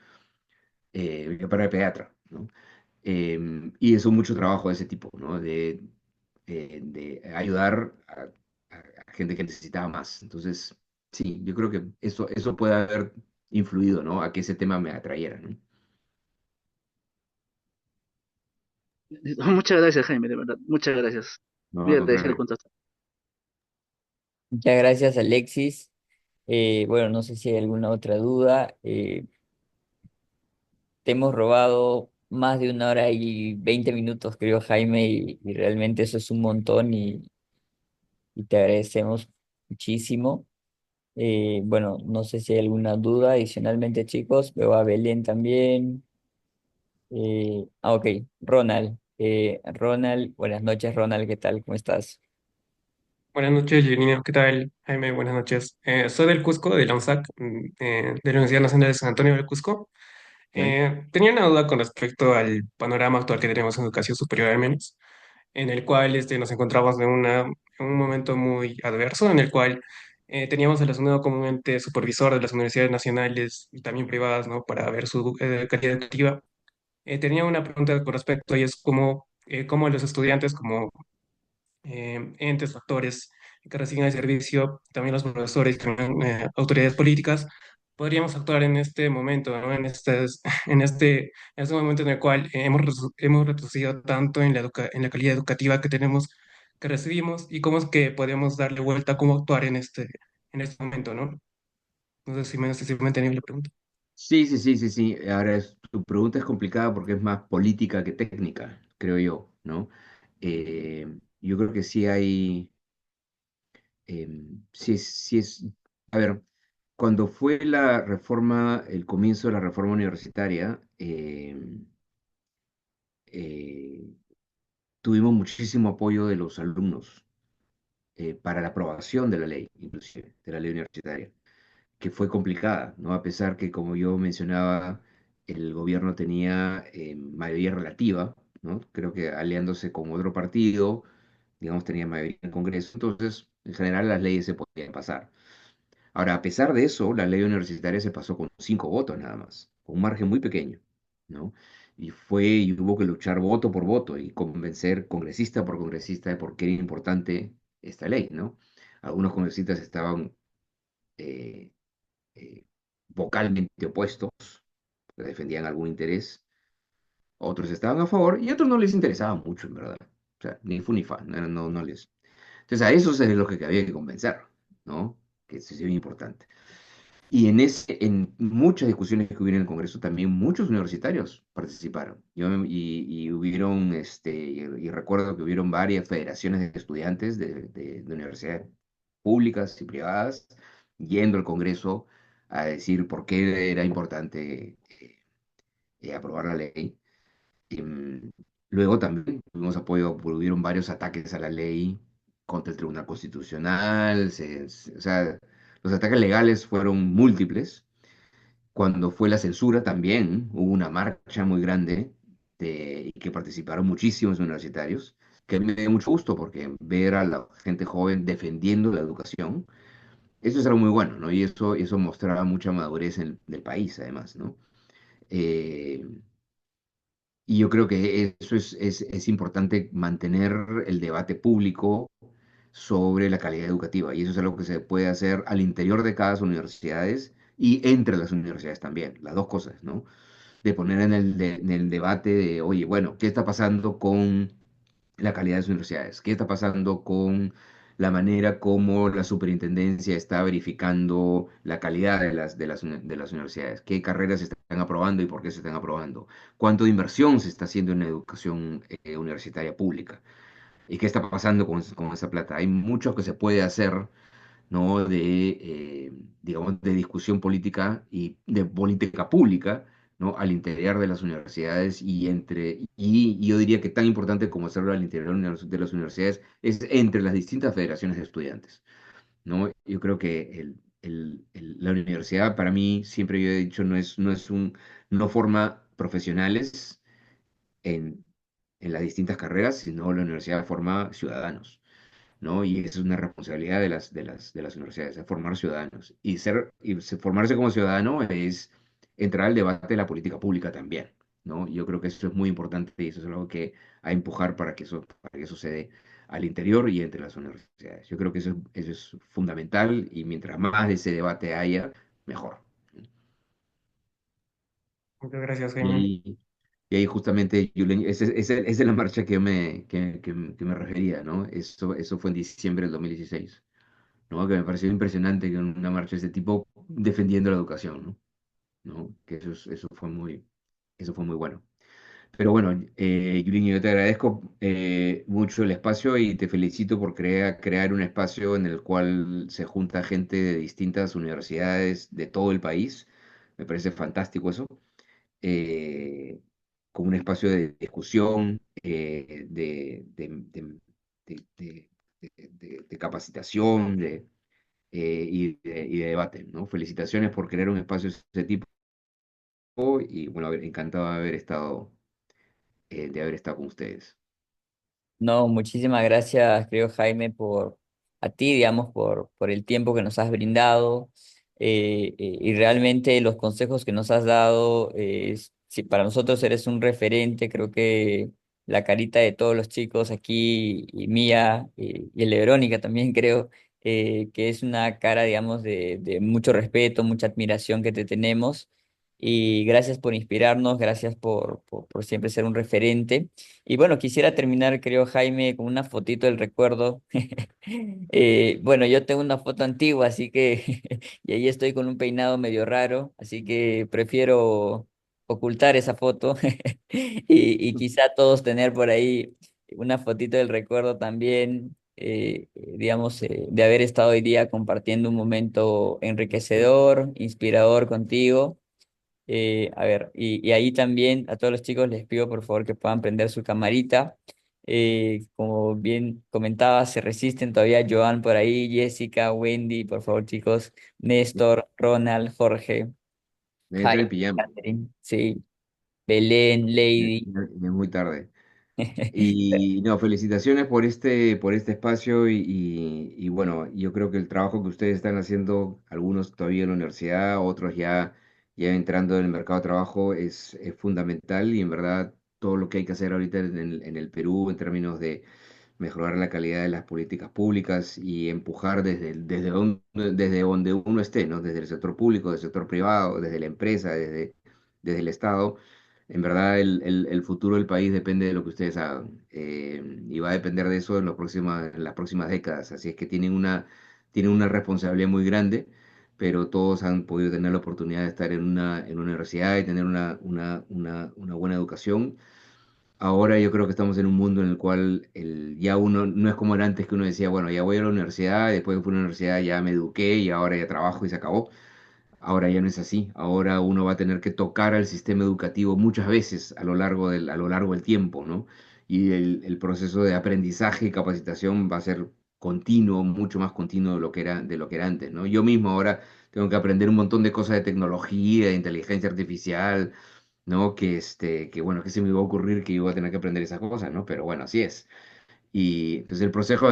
Mi papá era pediatra, ¿no? Y hizo mucho trabajo de ese tipo, ¿no? De ayudar a gente que necesitaba más. Entonces, sí, yo creo que eso puede haber influido, ¿no? A que ese tema me atrayera, ¿no? Muchas gracias, Jaime, de verdad, muchas gracias. No, al Voy a dejar el contrario. contacto. Muchas gracias, Alexis. Bueno, no sé si hay alguna otra duda. Te hemos robado más de 1 hora y 20 minutos, creo, Jaime, y realmente eso es un montón y te agradecemos muchísimo. Bueno, no sé si hay alguna duda. Adicionalmente, chicos, veo a Belén también. Ok, Ronald. Ronald, buenas noches, Ronald, ¿qué tal? ¿Cómo estás? Buenas noches, Janine. ¿Qué tal? Jaime, buenas noches. Soy del Cusco, de la UNSAC, de la Universidad Nacional de San Antonio del Cusco. ¿Bien? Tenía una duda con respecto al panorama actual que tenemos en educación superior, al menos, en el cual nos encontramos en un momento muy adverso, en el cual teníamos el asumido como un ente supervisor de las universidades nacionales y también privadas, ¿no? Para ver su calidad educativa. Tenía una pregunta con respecto y es cómo los estudiantes, como entes, factores que reciben el servicio, también los profesores, también autoridades políticas, podríamos actuar en este momento, ¿no? En este momento en el cual hemos retrocedido tanto en en la calidad educativa que tenemos, que recibimos, y cómo es que podemos darle vuelta, cómo actuar en este momento, ¿no? No sé si me entendió la pregunta. Sí, sí, sí, sí, sí. Ahora, tu pregunta es complicada porque es más política que técnica, creo yo, ¿no? Yo creo que sí hay, sí es, a ver, cuando fue la reforma, el comienzo de la reforma universitaria, eh, tuvimos muchísimo apoyo de los alumnos para la aprobación de la ley, inclusive, de la ley universitaria, que fue complicada, ¿no? A pesar que, como yo mencionaba, el gobierno tenía mayoría relativa, ¿no? Creo que aliándose con otro partido, digamos, tenía mayoría en el Congreso, entonces, en general, las leyes se podían pasar. Ahora, a pesar de eso, la ley universitaria se pasó con 5 votos nada más, con un margen muy pequeño, ¿no? Y hubo que luchar voto por voto y convencer congresista por congresista de por qué era importante esta ley, ¿no? Algunos congresistas estaban eh, eh, vocalmente opuestos, que defendían algún interés, otros estaban a favor y a otros no les interesaba mucho, en verdad. O sea, ni fu ni fa, no les. Entonces a esos es lo que había que convencer, ¿no? Que eso es bien importante. Y en muchas discusiones que hubieron en el Congreso también muchos universitarios participaron. Y hubieron, y recuerdo que hubieron varias federaciones de estudiantes de universidades públicas y privadas yendo al Congreso a decir por qué era importante aprobar la ley. Y, luego también tuvimos apoyo, hubieron varios ataques a la ley contra el Tribunal Constitucional, o sea, los ataques legales fueron múltiples. Cuando fue la censura también hubo una marcha muy grande y que participaron muchísimos universitarios, que a mí me dio mucho gusto porque ver a la gente joven defendiendo la educación, eso es algo muy bueno, ¿no? Y eso mostraba mucha madurez del país, además, ¿no? Eh, y yo creo que eso es importante mantener el debate público sobre la calidad educativa. Y eso es algo que se puede hacer al interior de cada universidades y entre las universidades también, las dos cosas, ¿no? De poner en el debate de, oye, bueno, ¿qué está pasando con la calidad de las universidades? ¿Qué está pasando con la manera como la superintendencia está verificando la calidad de las universidades? ¿Qué carreras se están aprobando y por qué se están aprobando? ¿Cuánto de inversión se está haciendo en la educación universitaria pública? ¿Y qué está pasando con esa plata? Hay mucho que se puede hacer, ¿no? Digamos, de discusión política y de política pública, ¿no? Al interior de las universidades y yo diría que tan importante como hacerlo al interior de las universidades es entre las distintas federaciones de estudiantes, ¿no? Yo creo que la universidad para mí, siempre yo he dicho, no forma profesionales en, en las distintas carreras, sino la universidad forma ciudadanos, ¿no? Y esa es una responsabilidad de las universidades, es formar ciudadanos. Formarse como ciudadano es entrar al debate de la política pública también, ¿no? Yo creo que eso es muy importante y eso es algo que a empujar para que eso se dé al interior y entre las universidades. Yo creo que eso es fundamental y mientras más de ese debate haya, mejor. Muchas gracias, Y Jaime. ahí, y ahí justamente, Julen, esa es la marcha que me refería, ¿no? Eso fue en diciembre del 2016, ¿no? Que me pareció impresionante que una marcha de ese tipo defendiendo la educación, ¿no? ¿No? Que eso fue muy bueno. Pero bueno, Yulín, yo te agradezco mucho el espacio y te felicito por crear un espacio en el cual se junta gente de distintas universidades de todo el país. Me parece fantástico eso. eh, Como un espacio de discusión, de capacitación y de debate, ¿no? Felicitaciones por crear un espacio de ese tipo y bueno, encantado de haber estado con ustedes. No, muchísimas gracias, creo Jaime, por a ti, digamos, por el tiempo que nos has brindado y realmente los consejos que nos has dado. Si para nosotros eres un referente, creo que la carita de todos los chicos aquí y mía y el de Verónica también creo que es una cara, digamos, de mucho respeto, mucha admiración que te tenemos. Y gracias por inspirarnos, gracias por siempre ser un referente. Y bueno, quisiera terminar, creo, Jaime, con una fotito del recuerdo. Bueno, yo tengo una foto antigua, así que, y ahí estoy con un peinado medio raro, así que prefiero ocultar esa foto y quizá todos tener por ahí una fotito del recuerdo también, digamos, de haber estado hoy día compartiendo un momento enriquecedor, inspirador contigo. A ver, y ahí también a todos los chicos les pido por favor que puedan prender su camarita. Como bien comentaba, se resisten todavía Joan por ahí, Jessica, Wendy, por favor chicos, Néstor, Ronald, Jorge, Me voy a entrar en Jaime, pijama, Catherine, sí, Belén, Lady. es muy tarde. Y no, felicitaciones por este espacio y bueno, yo creo que el trabajo que ustedes están haciendo, algunos todavía en la universidad, otros ya entrando en el mercado de trabajo, es fundamental y en verdad todo lo que hay que hacer ahorita en el Perú en términos de mejorar la calidad de las políticas públicas y empujar desde donde uno esté, ¿no? Desde el sector público, desde el sector privado, desde la empresa, desde el Estado. En verdad, el futuro del país depende de lo que ustedes hagan y va a depender de eso en las próximas décadas. Así es que tienen una responsabilidad muy grande, pero todos han podido tener la oportunidad de estar en una universidad y tener una buena educación. Ahora yo creo que estamos en un mundo en el cual ya uno no es como era antes que uno decía, bueno, ya voy a la universidad, después que fui a la universidad ya me eduqué y ahora ya trabajo y se acabó. Ahora ya no es así. Ahora uno va a tener que tocar al sistema educativo muchas veces a lo largo del tiempo, ¿no? Y el proceso de aprendizaje y capacitación va a ser continuo, mucho más continuo de lo que era antes, ¿no? Yo mismo ahora tengo que aprender un montón de cosas de tecnología, de inteligencia artificial, ¿no? Que bueno, que se me iba a ocurrir que iba a tener que aprender esas cosas, ¿no? Pero bueno, así es. Y entonces el proceso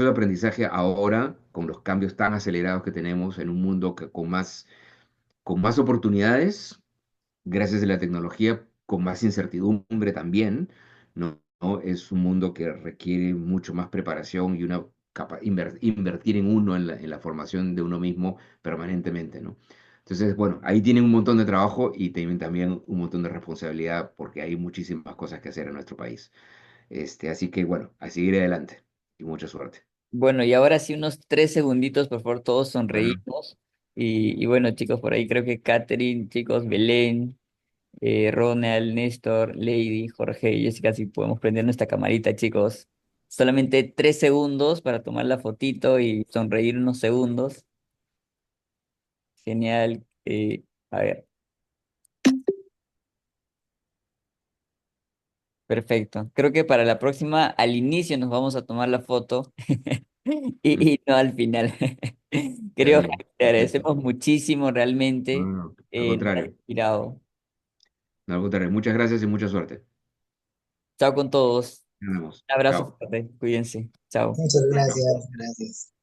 de aprendizaje ahora, con los cambios tan acelerados que tenemos en un mundo con más oportunidades, gracias a la tecnología, con más incertidumbre también, ¿no? ¿No? Es un mundo que requiere mucho más preparación y invertir en uno, en la formación de uno mismo permanentemente, ¿no? Entonces, bueno, ahí tienen un montón de trabajo y tienen también un montón de responsabilidad porque hay muchísimas cosas que hacer en nuestro país. Así que, bueno, a seguir adelante y mucha suerte. Bueno, y ahora sí unos 3 segunditos, por favor, todos Bueno, sonreímos. Y bueno, chicos, por ahí creo que Catherine, chicos, Belén. Ronald, Néstor, Lady, Jorge y Jessica, si podemos prender nuestra camarita, chicos. Solamente 3 segundos para tomar la fotito y sonreír unos segundos. Genial. A ver, perfecto. Creo que para la próxima, al inicio nos vamos a tomar la foto mm, y no al final. está Creo que bien, te perfecto. agradecemos muchísimo No, realmente. no, no, al Nos has contrario, inspirado. no, al contrario. Muchas gracias y mucha suerte. Chao con todos. Nos vemos. Un abrazo Chao. fuerte. Cuídense. Chao. Muchas Chao. gracias, gracias.